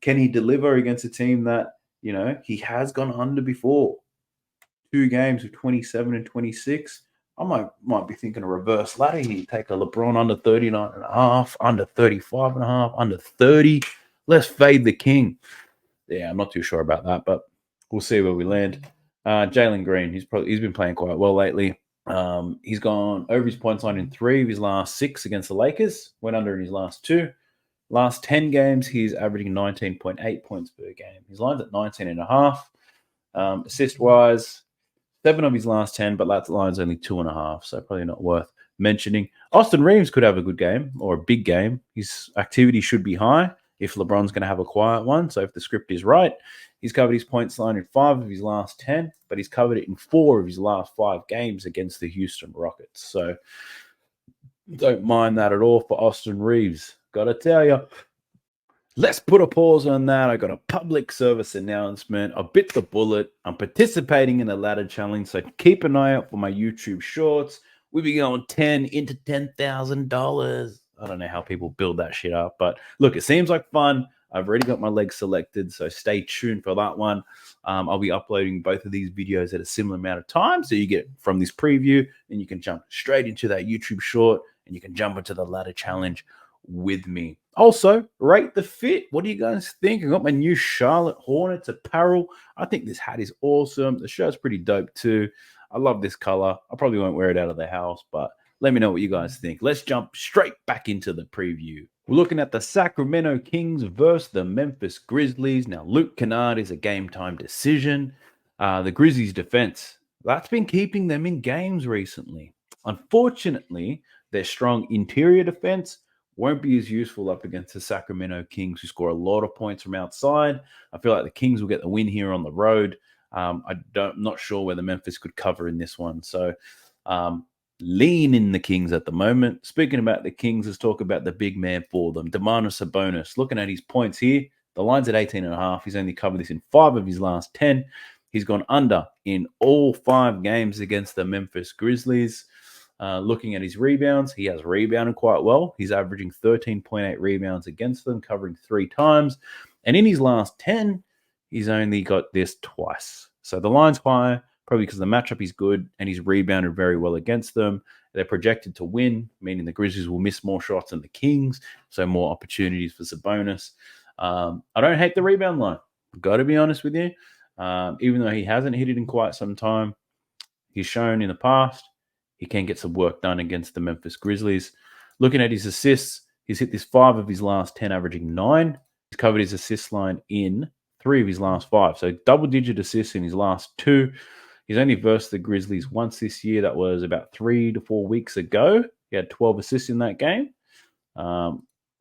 Speaker 1: Can he deliver against a team that, you know, he has gone under before? 2 games of 27 and 26. I might be thinking a reverse ladder here. Take a LeBron under 39.5, under 35.5, under 30. Let's fade the king. Yeah, I'm not too sure about that, but we'll see where we land. Jalen Green, he's been playing quite well lately. He's gone over his points line in 3 of his last 6 against the Lakers. Went under in his last 2. Last 10 games, he's averaging 19.8 points per game. His line's at 19.5. Assist-wise, 7 of his last 10, but that line's only 2.5, so probably not worth mentioning. Austin Reeves could have a good game, or a big game. His activity should be high if LeBron's going to have a quiet one. So if the script is right, he's covered his points line in 5 of his last 10, but he's covered it in 4 of his last 5 games against the Houston Rockets. So don't mind that at all for Austin Reeves. Got to tell you. Let's put a pause on that. I got a public service announcement. I bit the bullet. I'm participating in a ladder challenge, so keep an eye out for my YouTube shorts. We be going 10 into $10,000. I don't know how people build that shit up. But look, it seems like fun. I've already got my legs selected, so stay tuned for that one. I'll be uploading both of these videos at a similar amount of time. So you get from this preview, and you can jump straight into that YouTube short, and you can jump into the ladder challenge with me. Also, rate the fit. What do you guys think? I got my new Charlotte Hornets apparel. I think this hat is awesome. The shirt's pretty dope too. I love this color. I probably won't wear it out of the house, but let me know what you guys think. Let's jump straight back into the preview. We're looking at the Sacramento Kings versus the Memphis Grizzlies. Now, Luke Kennard is a game-time decision. The Grizzlies' defense, that's been keeping them in games recently. Unfortunately, their strong interior defense won't be as useful up against the Sacramento Kings, who score a lot of points from outside. I feel like the Kings will get the win here on the road. I'm not sure whether Memphis could cover in this one. So lean in the Kings at the moment. Speaking about the Kings, let's talk about the big man for them, Domantas Sabonis. Looking at his points here, the line's at 18.5. He's only covered this in 5 of his last 10. He's gone under in all 5 games against the Memphis Grizzlies. Looking at his rebounds, he has rebounded quite well. He's averaging 13.8 rebounds against them, covering 3 times. And in his last 10, he's only got this twice. So the line's high, probably because the matchup is good, and he's rebounded very well against them. They're projected to win, meaning the Grizzlies will miss more shots than the Kings, so more opportunities for Sabonis. I don't hate the rebound line. Got to be honest with you. Even though he hasn't hit it in quite some time, he's shown in the past he can get some work done against the Memphis Grizzlies. Looking at his assists, he's hit this 5 of his last 10, averaging 9. He's covered his assist line in 3 of his last 5. So double-digit assists in his last 2. He's only versed the Grizzlies once this year. That was about 3 to 4 weeks ago. He had 12 assists in that game.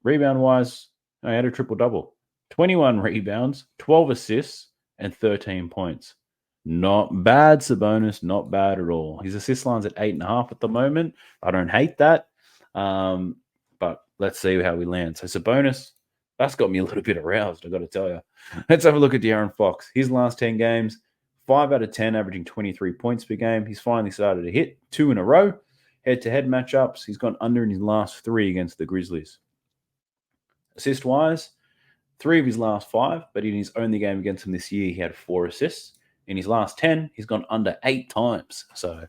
Speaker 1: Rebound-wise, he had a triple-double. 21 rebounds, 12 assists, and 13 points. Not bad, Sabonis. Not bad at all. His assist line's at 8.5 at the moment. I don't hate that. But let's see how we land. So Sabonis, that's got me a little bit aroused, I got to tell you. Let's have a look at De'Aaron Fox. His last 10 games, 5 out of 10, averaging 23 points per game. He's finally started to hit 2 in a row. Head-to-head matchups, he's gone under in his last 3 against the Grizzlies. Assist-wise, 3 of his last 5, but in his only game against them this year, he had 4 assists. In his last 10, he's gone under 8 times. So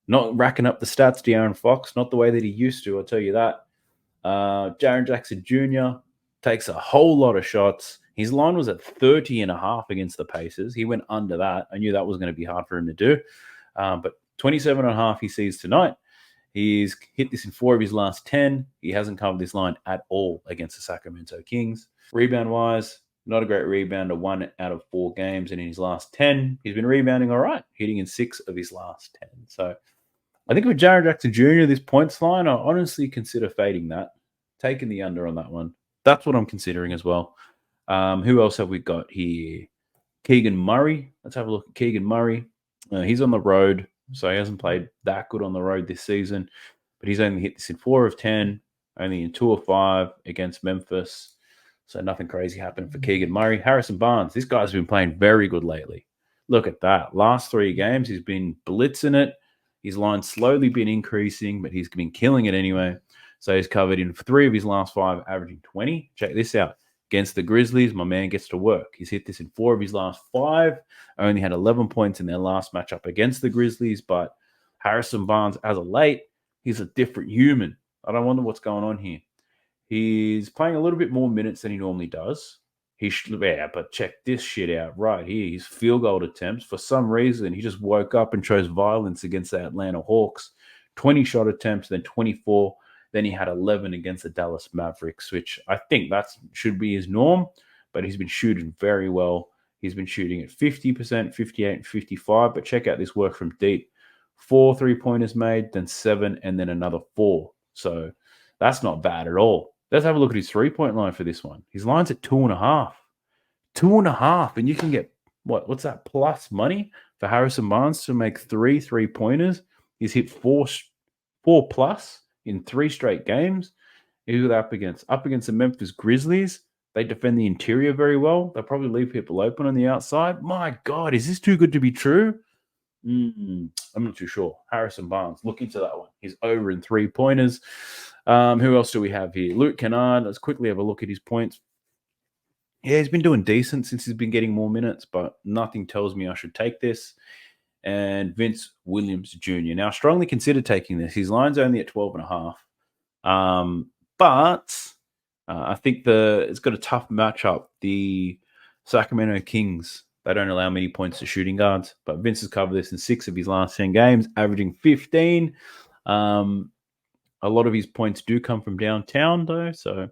Speaker 1: not racking up the stats, De'Aaron Fox, not the way that he used to, I'll tell you that. Jaren Jackson Jr. takes a whole lot of shots. His line was at 30.5 against the Pacers. He went under that. I knew that was going to be hard for him to do. But 27.5 he sees tonight. He's hit this in 4 of his last 10. He hasn't covered this line at all against the Sacramento Kings. Rebound-wise, not a great rebounder, 1 out of 4 games. And in his last 10, he's been rebounding all right, hitting in 6 of his last 10. So I think with Jaren Jackson Jr., this points line, I honestly consider fading that, taking the under on that one. That's what I'm considering as well. Who else have we got here? Keegan Murray. Let's have a look at Keegan Murray. He's on the road, so he hasn't played that good on the road this season. But he's only hit this in 4 of 10, only in 2 of 5 against Memphis. So nothing crazy happened for Keegan Murray. Harrison Barnes, this guy's been playing very good lately. Look at that. Last 3 games, he's been blitzing it. His line's slowly been increasing, but he's been killing it anyway. So he's covered in 3 of his last 5, averaging 20. Check this out. Against the Grizzlies, my man gets to work. He's hit this in 4 of his last 5. Only had 11 points in their last matchup against the Grizzlies. But Harrison Barnes, as of late, he's a different human. I don't wonder what's going on here. He's playing a little bit more minutes than he normally does. But check this shit out right here. His field goal attempts, for some reason, he just woke up and chose violence against the Atlanta Hawks. 20 shot attempts, then 24. Then he had 11 against the Dallas Mavericks, which I think that should be his norm. But he's been shooting very well. He's been shooting at 50%, 58, and 55. But check out this work from deep. 4 3-pointers made, then 7, and then another 4. So that's not bad at all. Let's have a look at his 3-point line for this one. His line's at 2.5. 2.5. And you can get, what's that, plus money for Harrison Barnes to make 3 3-pointers? He's hit 4 plus in 3 straight games. Who's up against? Up against the Memphis Grizzlies. They defend the interior very well. They'll probably leave people open on the outside. My God, is this too good to be true? I'm not too sure. Harrison Barnes, look into that one. He's over in 3-pointers. Who else do we have here? Luke Kennard. Let's quickly have a look at his points. Yeah, he's been doing decent since he's been getting more minutes, but nothing tells me I should take this. And Vince Williams Jr. Now, I strongly consider taking this. His line's only at 12.5. But I think it's got a tough matchup. The Sacramento Kings, they don't allow many points to shooting guards, but Vince has covered this in 6 of his last 10 games, averaging 15. A lot of his points do come from downtown, though, so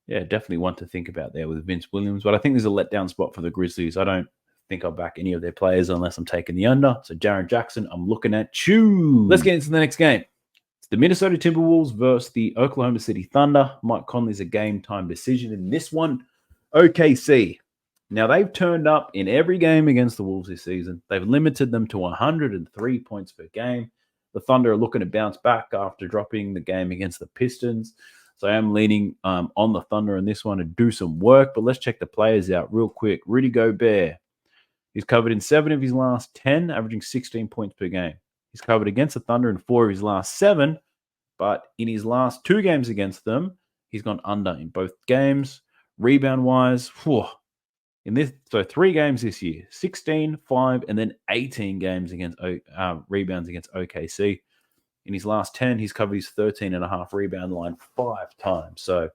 Speaker 1: yeah, definitely one to think about there with Vince Williams. But I think there's a letdown spot for the Grizzlies. I don't think I'll back any of their players unless I'm taking the under. So Jaren Jackson, I'm looking at you. Let's get into the next game. It's the Minnesota Timberwolves versus the Oklahoma City Thunder. Mike Conley's a game-time decision in this one. OKC. Now, they've turned up in every game against the Wolves this season. They've limited them to 103 points per game. The Thunder are looking to bounce back after dropping the game against the Pistons. So I am leaning on the Thunder in this one to do some work. But let's check the players out real quick. Rudy Gobert. He's covered in 7 of his last 10, averaging 16 points per game. He's covered against the Thunder in 4 of his last 7. But in his last 2 games against them, he's gone under in both games. Rebound-wise, so 3 games this year, 16, 5, and then 18 games against rebounds against OKC. In his last 10, he's covered his 13.5 rebound line 5 times. So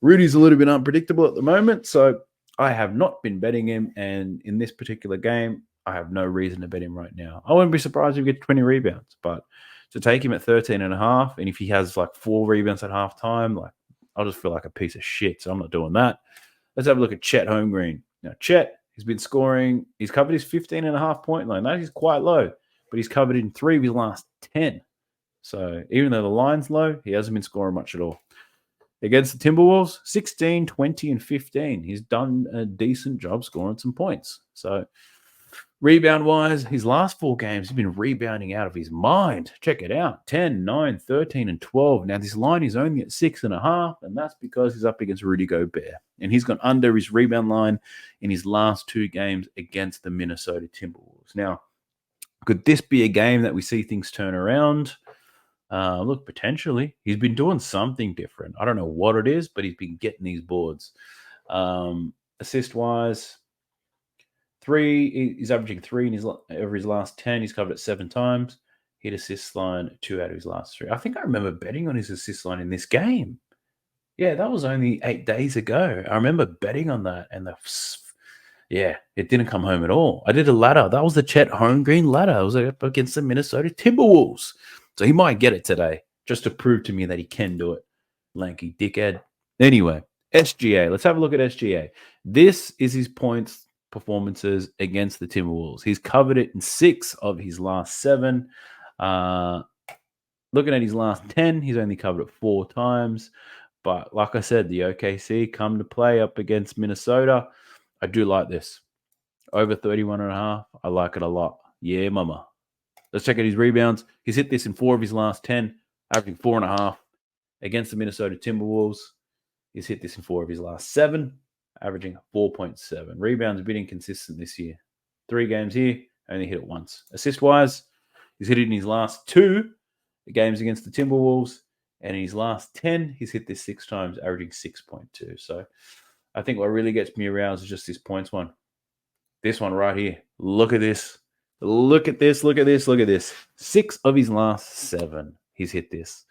Speaker 1: Rudy's a little bit unpredictable at the moment. So I have not been betting him. And in this particular game, I have no reason to bet him right now. I wouldn't be surprised if he gets 20 rebounds. But to take him at 13.5, and if he has like 4 rebounds at halftime, like I'll just feel like a piece of shit. So I'm not doing that. Let's have a look at Chet Holmgren. Now, Chet, he's been scoring. He's covered his 15.5 point line. That is quite low. But he's covered in 3 of his last 10. So even though the line's low, he hasn't been scoring much at all. Against the Timberwolves, 16, 20, and 15. He's done a decent job scoring some points. So rebound-wise, his last 4 games, he's been rebounding out of his mind. Check it out. 10, 9, 13, and 12. Now, this line is only at 6.5, and that's because he's up against Rudy Gobert. And he's gone under his rebound line in his last 2 games against the Minnesota Timberwolves. Now, could this be a game that we see things turn around? Look, potentially. He's been doing something different. I don't know what it is, but he's been getting these boards. Assist-wise, 3. He's averaging 3 over his last 10. He's covered it 7 times. Hit assist line 2 out of his last 3. I think I remember betting on his assist line in this game. Yeah, that was only 8 days ago. I remember betting on that, and it didn't come home at all. I did a ladder. That was the Chet Holmgren ladder. It was up against the Minnesota Timberwolves. So he might get it today, just to prove to me that he can do it. Lanky dickhead. Anyway, SGA. Let's have a look at SGA. This is his points performances against the Timberwolves. He's covered it in 6 of his last 7. Looking at his last 10, he's only covered it 4 times. But like I said, the OKC come to play up against Minnesota. I do like this. Over 31.5. I like it a lot. Yeah, mama. Let's check out his rebounds. He's hit this in 4 of his last 10, averaging 4.5. Against the Minnesota Timberwolves, he's hit this in 4 of his last 7, averaging 4.7. Rebounds a bit inconsistent this year. 3 games here, only hit it once. Assist-wise, he's hit it in his last 2 games against the Timberwolves, and in his last 10, he's hit this 6 times, averaging 6.2. So I think what really gets me aroused is just this points one. This one right here. Look at this. Look at this. Look at this. Look at this. 6 of his last 7, he's hit this.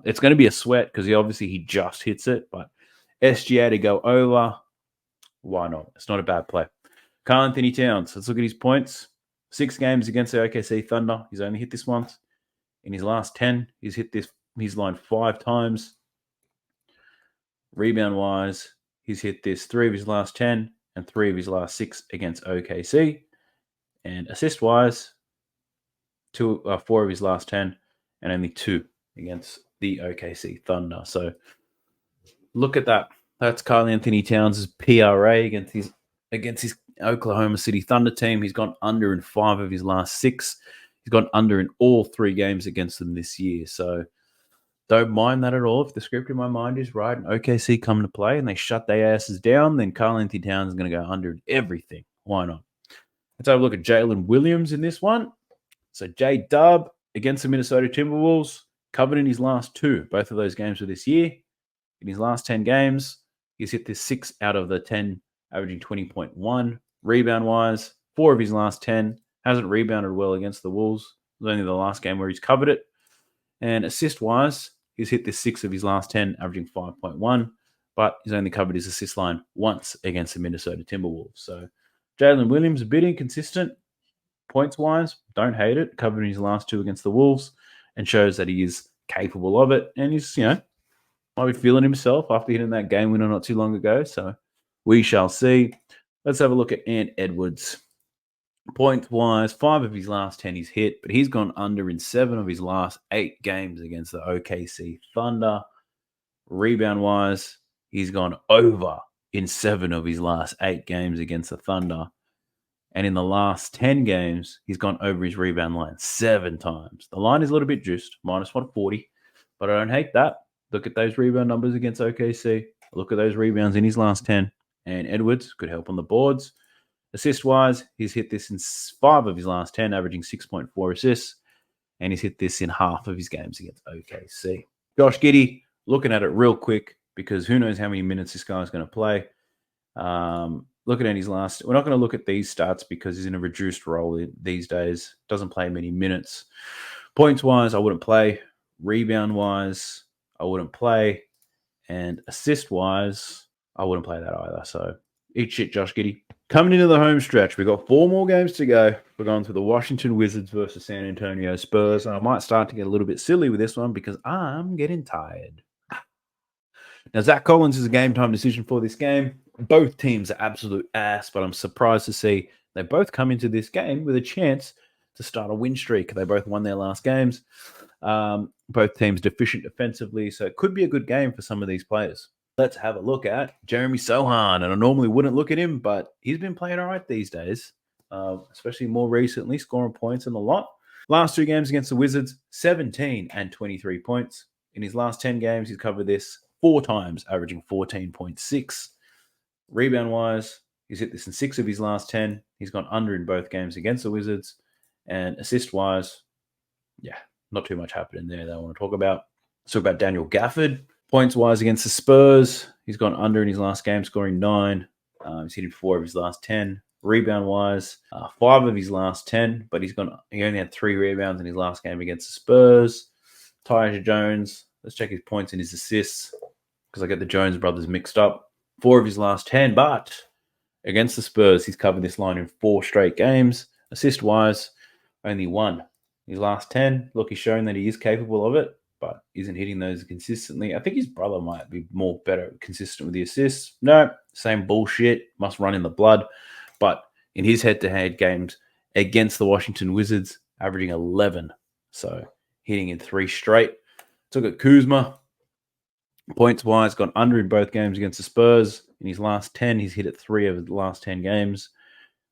Speaker 1: It's going to be a sweat because he just hits it. But SGA to go over, why not? It's not a bad play. Karl Anthony Towns. Let's look at his points. 6 games against the OKC Thunder. He's only hit this once. In his last 10, he's hit his line 5 times. Rebound-wise, he's hit this 3 of his last 10 and 3 of his last 6 against OKC. And assist-wise, 4 of his last 10 and only 2 against the OKC Thunder. So look at that. That's Karl Anthony Towns' PRA against his Oklahoma City Thunder team. He's gone under in 5 of his last 6. He's gone under in all 3 games against them this year. So don't mind that at all. If the script in my mind is right and OKC come to play and they shut their asses down, then Karl Anthony Towns is going to go under in everything. Why not? Let's have a look at Jalen Williams in this one. So J-Dub against the Minnesota Timberwolves, covered in his last 2. Both of those games were this year. In his last 10 games, he's hit this 6 out of the 10, averaging 20.1. Rebound-wise, 4 of his last 10. Hasn't rebounded well against the Wolves. It was only the last game where he's covered it. And assist-wise, he's hit this 6 of his last 10, averaging 5.1. But he's only covered his assist line once against the Minnesota Timberwolves. So Jalen Williams, a bit inconsistent points-wise. Don't hate it. Covered in his last 2 against the Wolves and shows that he is capable of it. And he's, might be feeling himself after hitting that game winner not too long ago. So we shall see. Let's have a look at Ant Edwards. Points-wise, 5 of his last 10 he's hit, but he's gone under in 7 of his last 8 games against the OKC Thunder. Rebound-wise, he's gone over in 7 of his last 8 games against the Thunder. And in the last 10 games, he's gone over his rebound line 7 times. The line is a little bit juiced, minus 140, but I don't hate that. Look at those rebound numbers against OKC. Look at those rebounds in his last 10. And Edwards could help on the boards. Assist-wise, he's hit this in 5 of his last 10, averaging 6.4 assists. And he's hit this in half of his games against OKC. Josh Giddey, looking at it real quick, because who knows how many minutes this guy's going to play. Looking at his last, we're not going to look at these stats because he's in a reduced role these days. Doesn't play many minutes. Points-wise, I wouldn't play. Rebound-wise, I wouldn't play. And assist-wise, I wouldn't play that either. So eat shit, Josh Giddey. Coming into the home stretch, we've got 4 more games to go. We're going through the Washington Wizards versus San Antonio Spurs. And I might start to get a little bit silly with this one because I'm getting tired. Now, Zach Collins is a game time decision for this game. Both teams are absolute ass, but I'm surprised to see they both come into this game with a chance to start a win streak. They both won their last games. Both teams deficient defensively, so it could be a good game for some of these players. Let's have a look at Jeremy Sohan, and I normally wouldn't look at him, but he's been playing all right these days, especially more recently, scoring points and a lot. Last 2 games against the Wizards, 17 and 23 points. In his last 10 games, he's covered this 4 times, averaging 14.6. Rebound-wise, he's hit this in 6 of his last 10. He's gone under in both games against the Wizards. And assist-wise, not too much happening there that I want to talk about. Let's talk about Daniel Gafford. Points-wise against the Spurs, he's gone under in his last game, scoring 9. He's hit 4 of his last 10. Rebound-wise, 5 of his last 10, but he only had 3 rebounds in his last game against the Spurs. Tyus Jones, let's check his points and his assists because I get the Jones brothers mixed up. 4 of his last 10, but against the Spurs, he's covered this line in 4 straight games. Assist-wise, only 1. His last 10, look, he's showing that he is capable of it, but isn't hitting those consistently. I think his brother might be consistent with the assists. No, same bullshit, must run in the blood. But in his head-to-head games against the Washington Wizards, averaging 11. So hitting in 3 straight. Took at Kuzma. Points-wise, gone under in both games against the Spurs. In his last 10, he's hit it 3 of the last 10 games.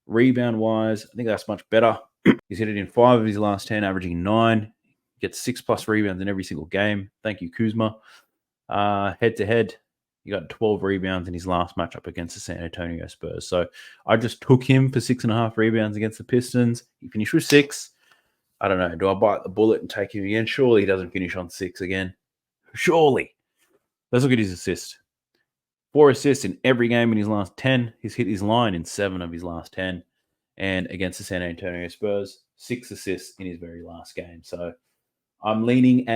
Speaker 1: Rebound-wise, I think that's much better. He's hit it in 5 of his last 10, averaging 9. Gets 6+ rebounds in every single game. Thank you, Kuzma. Head-to-head, he got 12 rebounds in his last matchup against the San Antonio Spurs. So I just took him for 6.5 rebounds against the Pistons. He finished with 6. I don't know. Do I bite the bullet and take him again? Surely he doesn't finish on 6 again. Surely. Let's look at his assist. 4 assists in every game in his last 10. He's hit his line in 7 of his last 10. And against the San Antonio Spurs, 6 assists in his very last game. So I'm leaning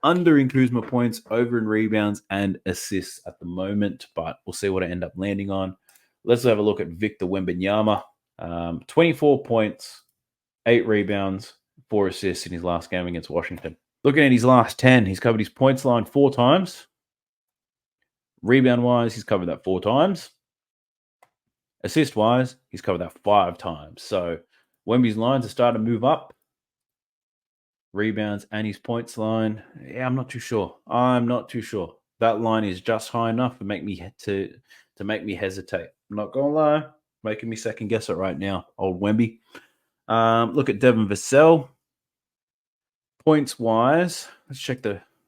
Speaker 1: under in Kuzma points, over in rebounds and assists at the moment, but we'll see what I end up landing on. Let's have a look at Victor Wembanyama. 24 points, 8 rebounds, 4 assists in his last game against Washington. Looking at his last 10, he's covered his points line 4 times. Rebound-wise, he's covered that 4 times. Assist-wise, he's covered that 5 times. So Wemby's lines are starting to move up. Rebounds and his points line. Yeah, I'm not too sure. That line is just high enough to make me hesitate. I'm not gonna lie, making me second guess it right now. Old Wemby. Look at Devin Vassell. Points wise, let's check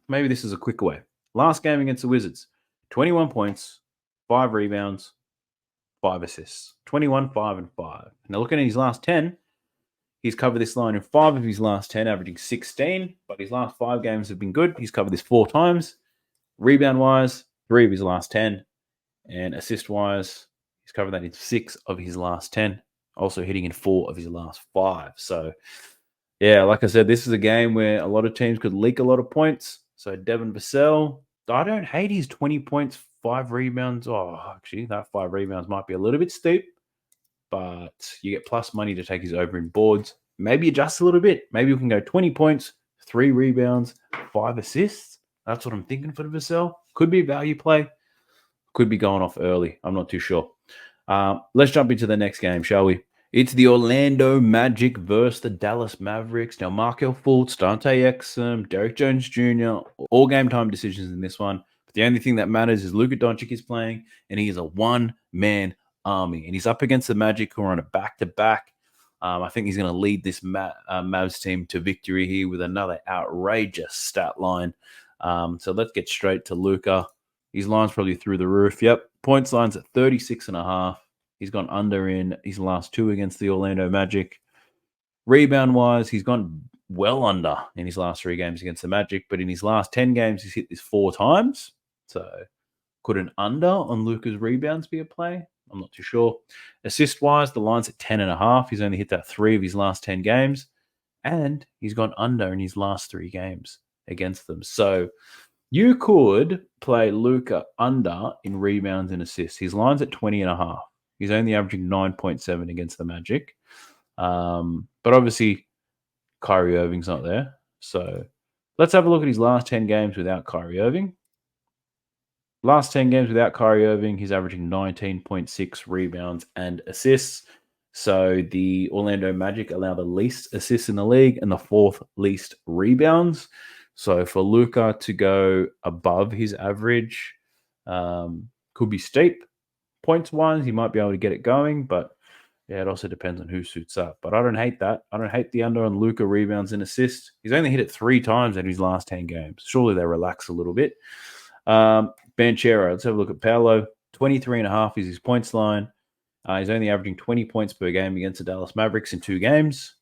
Speaker 1: maybe this is a quick way. Last game against the Wizards, 21 points, 5 rebounds, 5 assists. 21, 5, and 5. Now looking at his last 10, He's covered this line in 5 of his last 10, averaging 16. But his last 5 games have been good. He's covered this 4 times. Rebound-wise, 3 of his last 10. And assist-wise, he's covered that in 6 of his last 10. Also hitting in 4 of his last 5. So, yeah, like I said, this is a game where a lot of teams could leak a lot of points. So, Devin Vassell, I don't hate his 20 points, 5 rebounds. Oh, actually, that 5 rebounds might be a little bit steep. But you get plus money to take his over in boards. Maybe adjust a little bit. Maybe we can go 20 points, 3 rebounds, 5 assists. That's what I'm thinking for the Vassell. Could be a value play. Could be going off early. I'm not too sure. Let's jump into the next game, shall we? It's the Orlando Magic versus the Dallas Mavericks. Now, Markelle Fultz, Dante Exum, Derek Jones Jr., all game time decisions in this one. But the only thing that matters is Luka Doncic is playing, and he is a one-man army. And he's up against the Magic, who are on a back-to-back. I think he's going to lead this Mavs team to victory here with another outrageous stat line. So let's get straight to Luka. His line's probably through the roof. Yep. Points line's at 36.5. He's gone under in his last 2 against the Orlando Magic. Rebound-wise, he's gone well under in his last 3 games against the Magic, but in his last 10 games, he's hit this 4 times. So could an under on Luka's rebounds be a play? I'm not too sure. Assist-wise, the line's at 10.5. He's only hit that 3 of his last 10 games, and he's gone under in his last 3 games against them. So you could play Luka under in rebounds and assists. His line's at 20.5. He's only averaging 9.7 against the Magic. But obviously, Kyrie Irving's not there. So let's have a look at his last 10 games without Kyrie Irving. Last 10 games without Kyrie Irving, he's averaging 19.6 rebounds and assists. So the Orlando Magic allow the least assists in the league and the 4th least rebounds. So for Luka to go above his average could be steep. Points-wise, he might be able to get it going, but yeah, it also depends on who suits up. But I don't hate that. I don't hate the under on Luka rebounds and assists. He's only hit it 3 times in his last 10 games. Surely they relax a little bit. Banchero, let's have a look at Paolo. 23.5 is his points line. He's only averaging 20 points per game against the Dallas Mavericks in 2 games.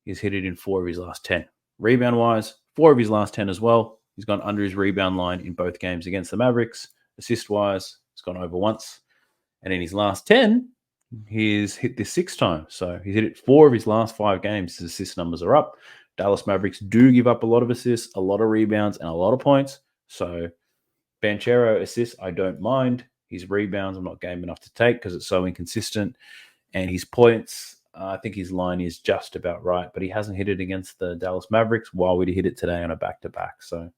Speaker 1: He's hit it in 4 of his last 10. Rebound-wise, 4 of his last 10 as well. He's gone under his rebound line in both games against the Mavericks. Assist-wise, he's gone over once. And in his last 10, he's hit this 6 times. So he's hit it 4 of his last 5 games. His assist numbers are up. Dallas Mavericks do give up a lot of assists, a lot of rebounds, and a lot of points. So Banchero assists, I don't mind. His rebounds, I'm not game enough to take because it's so inconsistent. And his points, I think his line is just about right. But he hasn't hit it against the Dallas Mavericks while we'd hit it today on a back-to-back. So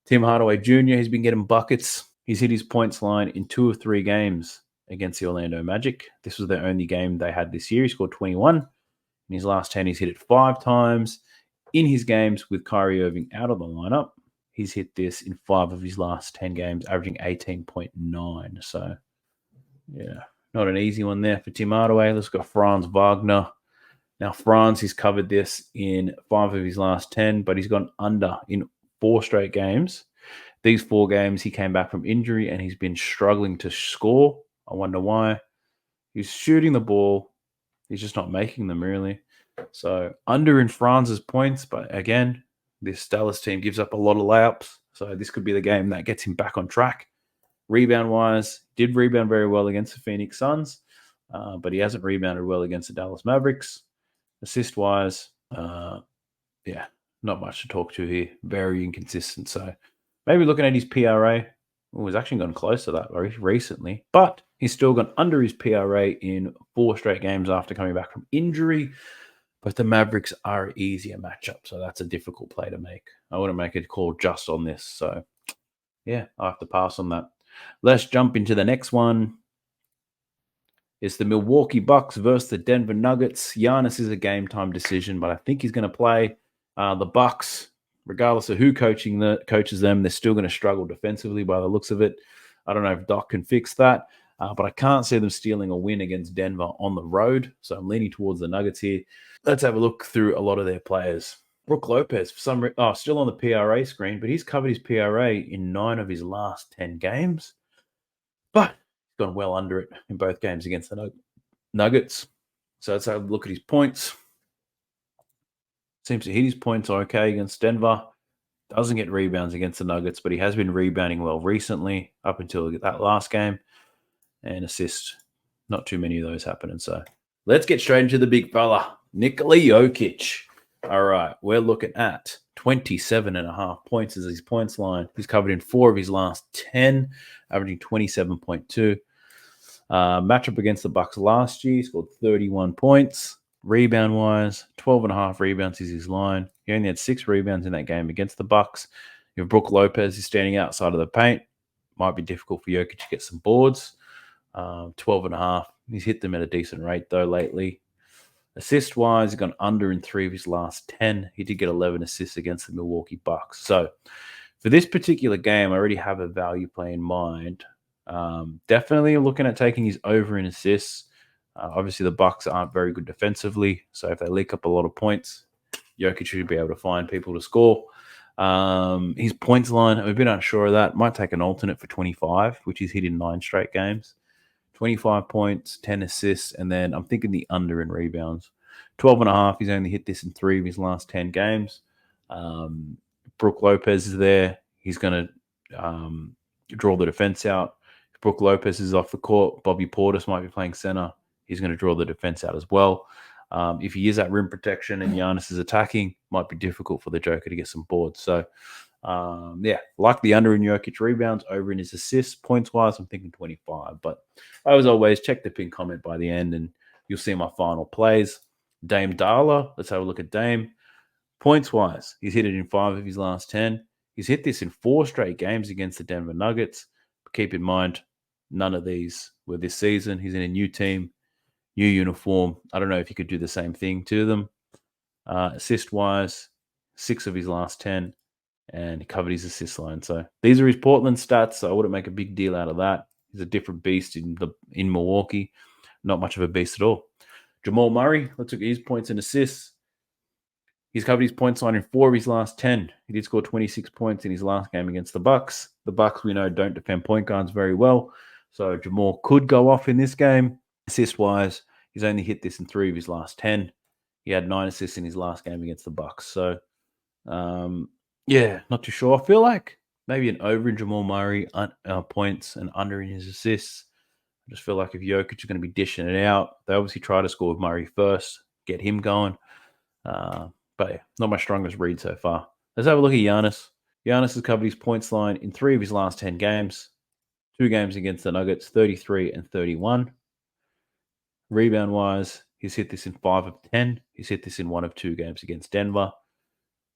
Speaker 1: Tim Hardaway Jr., he's been getting buckets. He's hit his points line in 2 of 3 games against the Orlando Magic. This was their only game they had this year. He scored 21. In his last 10, he's hit it 5 times. In his games with Kyrie Irving out of the lineup, he's hit this in 5 of his last 10 games, averaging 18.9. So, yeah, not an easy one there for Tim Hardaway. Let's go Franz Wagner. Now, Franz, he's covered this in 5 of his last 10, but he's gone under in 4 straight games. These 4 games, he came back from injury, and he's been struggling to score. I wonder why. He's shooting the ball. He's just not making them, really. So, under in Franz's points, but again, this Dallas team gives up a lot of layups. So, this could be the game that gets him back on track. Rebound-wise, did rebound very well against the Phoenix Suns, but he hasn't rebounded well against the Dallas Mavericks. Assist-wise, yeah, not much to talk to here. Very inconsistent. So, maybe looking at his PRA, he's actually gone close to that very recently, but he's still gone under his PRA in 4 straight games after coming back from injury. But the Mavericks are an easier matchup, so that's a difficult play to make. I wouldn't make a call just on this. So, yeah, I have to pass on that. Let's jump into the next one. It's the Milwaukee Bucks versus the Denver Nuggets. Giannis is a game-time decision, but I think he's going to play. The Bucks, regardless of who coaches them, they're still going to struggle defensively by the looks of it. I don't know if Doc can fix that, but I can't see them stealing a win against Denver on the road. So I'm leaning towards the Nuggets here. Let's have a look through a lot of their players. Brook Lopez, for some reason, still on the PRA screen, but he's covered his PRA in 9 of his last 10 games. But he's gone well under it in both games against the Nuggets. So let's have a look at his points. Seems to hit his points okay against Denver. Doesn't get rebounds against the Nuggets, but he has been rebounding well recently up until that last game. And assists, not too many of those happening. So let's get straight into the big fella, Nikola Jokic. All right, we're looking at 27.5 points as his points line. He's covered in 4 of his last 10, averaging 27.2. Matchup against the Bucks last year, he scored 31 points. Rebound-wise, 12.5 rebounds is his line. He only had 6 rebounds in that game against the Bucks. If Brook Lopez is standing outside of the paint, might be difficult for Jokic to get some boards. 12.5. He's hit them at a decent rate, though, lately. Assist-wise, he's gone under in 3 of his last 10. He did get 11 assists against the Milwaukee Bucks. So for this particular game, I already have a value play in mind. Definitely looking at taking his over in assists. Obviously, the Bucks aren't very good defensively, so if they leak up a lot of points, Jokic should be able to find people to score. His points line, I'm a bit unsure of that. Might take an alternate for 25, which he's hit in 9 straight games. 25 points, 10 assists, and then I'm thinking the under in rebounds. 12.5, he's only hit this in 3 of his last 10 games. Brook Lopez is there. He's going to draw the defense out. If Brook Lopez is off the court, Bobby Portis might be playing center. He's going to draw the defense out as well. If he is at rim protection and Giannis is attacking, might be difficult for the Joker to get some boards. So, like the under in Jokic rebounds, over in his assists. Points-wise, I'm thinking 25. But as always, check the pin comment by the end and you'll see my final plays. Dame Darla, let's have a look at Dame. Points-wise, he's hit it in 5 of his last 10. He's hit this in 4 straight games against the Denver Nuggets. But keep in mind, none of these were this season. He's in a new team, new uniform. I don't know if you could do the same thing to them. Assist-wise, 6 of his last 10. And he covered his assist line. So these are his Portland stats. So I wouldn't make a big deal out of that. He's a different beast in Milwaukee. Not much of a beast at all. Jamal Murray, let's look at his points and assists. He's covered his points line in 4 of his last 10. He did score 26 points in his last game against the Bucks. The Bucks, we know, don't defend point guards very well. So Jamal could go off in this game. Assist-wise, he's only hit this in 3 of his last 10. He had 9 assists in his last game against the Bucks. So, not too sure. I feel like maybe an over in Jamal Murray points and under in his assists. I just feel like if Jokic is going to be dishing it out, they obviously try to score with Murray first, get him going. But not my strongest read so far. Let's have a look at Giannis. Giannis has covered his points line in 3 of his last 10 games. 2 games against the Nuggets, 33 and 31. Rebound-wise, he's hit this in 5 of 10. He's hit this in 1 of 2 games against Denver.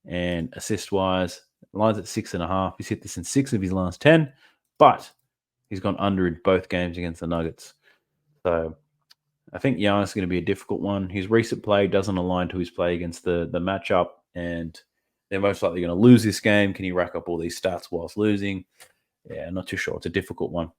Speaker 1: And assist-wise, lines at 6.5. He's hit this in 6 of his last 10, but he's gone under in both games against the Nuggets. So I think Giannis is going to be a difficult one. His recent play doesn't align to his play against the matchup, and they're most likely going to lose this game. Can he rack up all these stats whilst losing? Yeah, not too sure. It's a difficult one.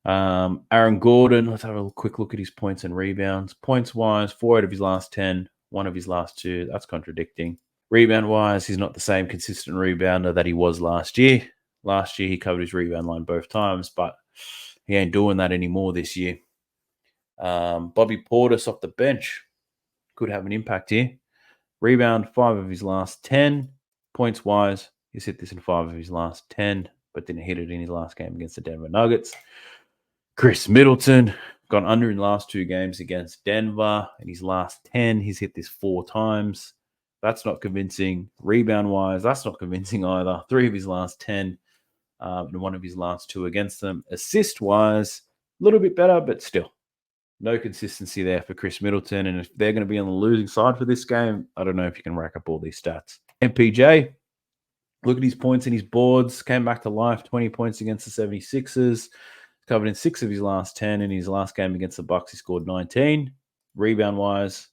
Speaker 1: Aaron Gordon, let's have a quick look at his points and rebounds. Points-wise, 4 out of his last 10, 1 of his last 2. That's contradicting. Rebound-wise, he's not the same consistent rebounder that he was last year. Last year, he covered his rebound line both times, but he ain't doing that anymore this year. Bobby Portis off the bench could have an impact here. Rebound, 5 of his last 10. Points-wise, he's hit this in 5 of his last 10, but didn't hit it in his last game against the Denver Nuggets. Chris Middleton, gone under in the last 2 games against Denver. In his last 10, he's hit this 4 times. That's not convincing. Rebound-wise, that's not convincing either. 3 of his last 10 and 1 of his last 2 against them. Assist-wise, a little bit better, but still. No consistency there for Chris Middleton. And if they're going to be on the losing side for this game, I don't know if you can rack up all these stats. MPJ, look at his points and his boards. Came back to life, 20 points against the 76ers. Covered in 6 of his last 10. In his last game against the Bucks, he scored 19. Rebound-wise,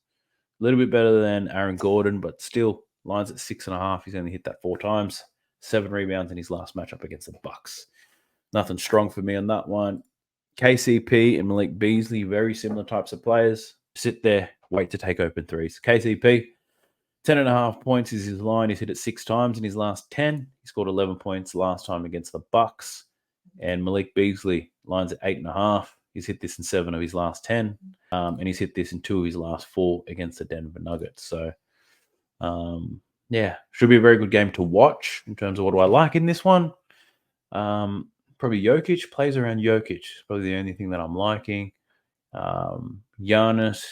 Speaker 1: a little bit better than Aaron Gordon, but still lines at 6.5. He's only hit that 4 times. 7 rebounds in his last matchup against the Bucks. Nothing strong for me on that one. KCP and Malik Beasley, very similar types of players. Sit there, wait to take open threes. KCP, 10.5 points is his line. He's hit it 6 times in his last 10. He scored 11 points last time against the Bucks. And Malik Beasley lines at 8.5. He's hit this in 7 of his last 10. And he's hit this in 2 of his last 4 against the Denver Nuggets. So Yeah, should be a very good game to watch in terms of what do I like in this one. Probably Jokic, plays around Jokic. Probably the only thing that I'm liking. Giannis,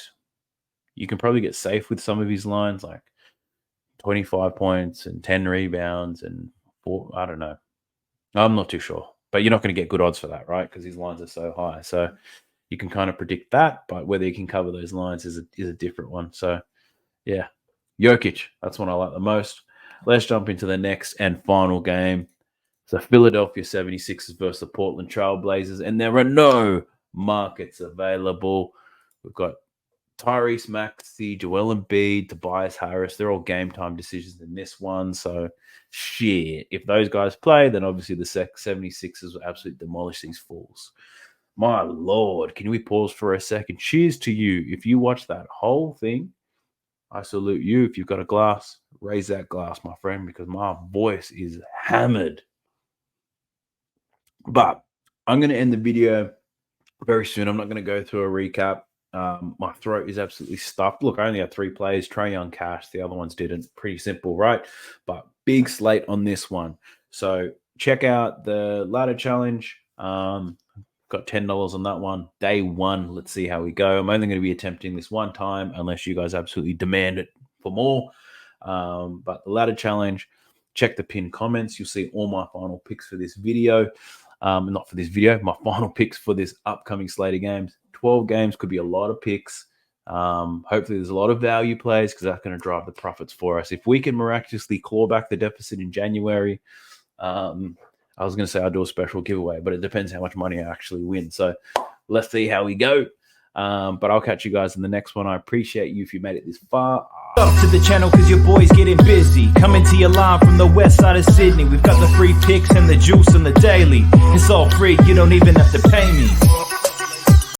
Speaker 1: you can probably get safe with some of his lines, like 25 points and 10 rebounds and 4. I don't know. I'm not too sure. But you're not going to get good odds for that, right? Because his lines are so high. So you can kind of predict that, but whether you can cover those lines is a different one. So, yeah, Jokic, that's one I like the most. Let's jump into the next and final game. So Philadelphia 76ers versus the Portland Trail Blazers, and there are no markets available. We've got Tyrese Maxey, Joel Embiid, Tobias Harris. They're all game time decisions in this one. So, shit, if those guys play, then obviously the 76ers will absolutely demolish these fools. My Lord, can we pause for a second? Cheers to you. If you watch that whole thing, I salute you. If you've got a glass, raise that glass, my friend, because my voice is hammered. But I'm going to end the video very soon. I'm not going to go through a recap. My throat is absolutely stuffed. Look, I only had 3 players. Trae Young cashed. The other ones didn't. Pretty simple, right? But big slate on this one. So check out the ladder challenge. Got $10 on that one. Day 1. Let's see how we go. I'm only going to be attempting this one time unless you guys absolutely demand it for more. But the ladder challenge, check the pinned comments. You'll see all my final picks for this video. Not for this video, my final picks for this upcoming slate of games. 12 games could be a lot of picks. Hopefully there's a lot of value plays because that's going to drive the profits for us. If we can miraculously claw back the deficit in January, I was going to say I'll do a special giveaway, but it depends how much money I actually win. So let's see how we go. But I'll catch you guys in the next one. I appreciate you if you made it this far.
Speaker 2: Up to the channel cause your boy's getting busy. Coming to you live from the west side of Sydney. We've got the free picks and the juice and the daily. It's all free, you don't even have to pay me.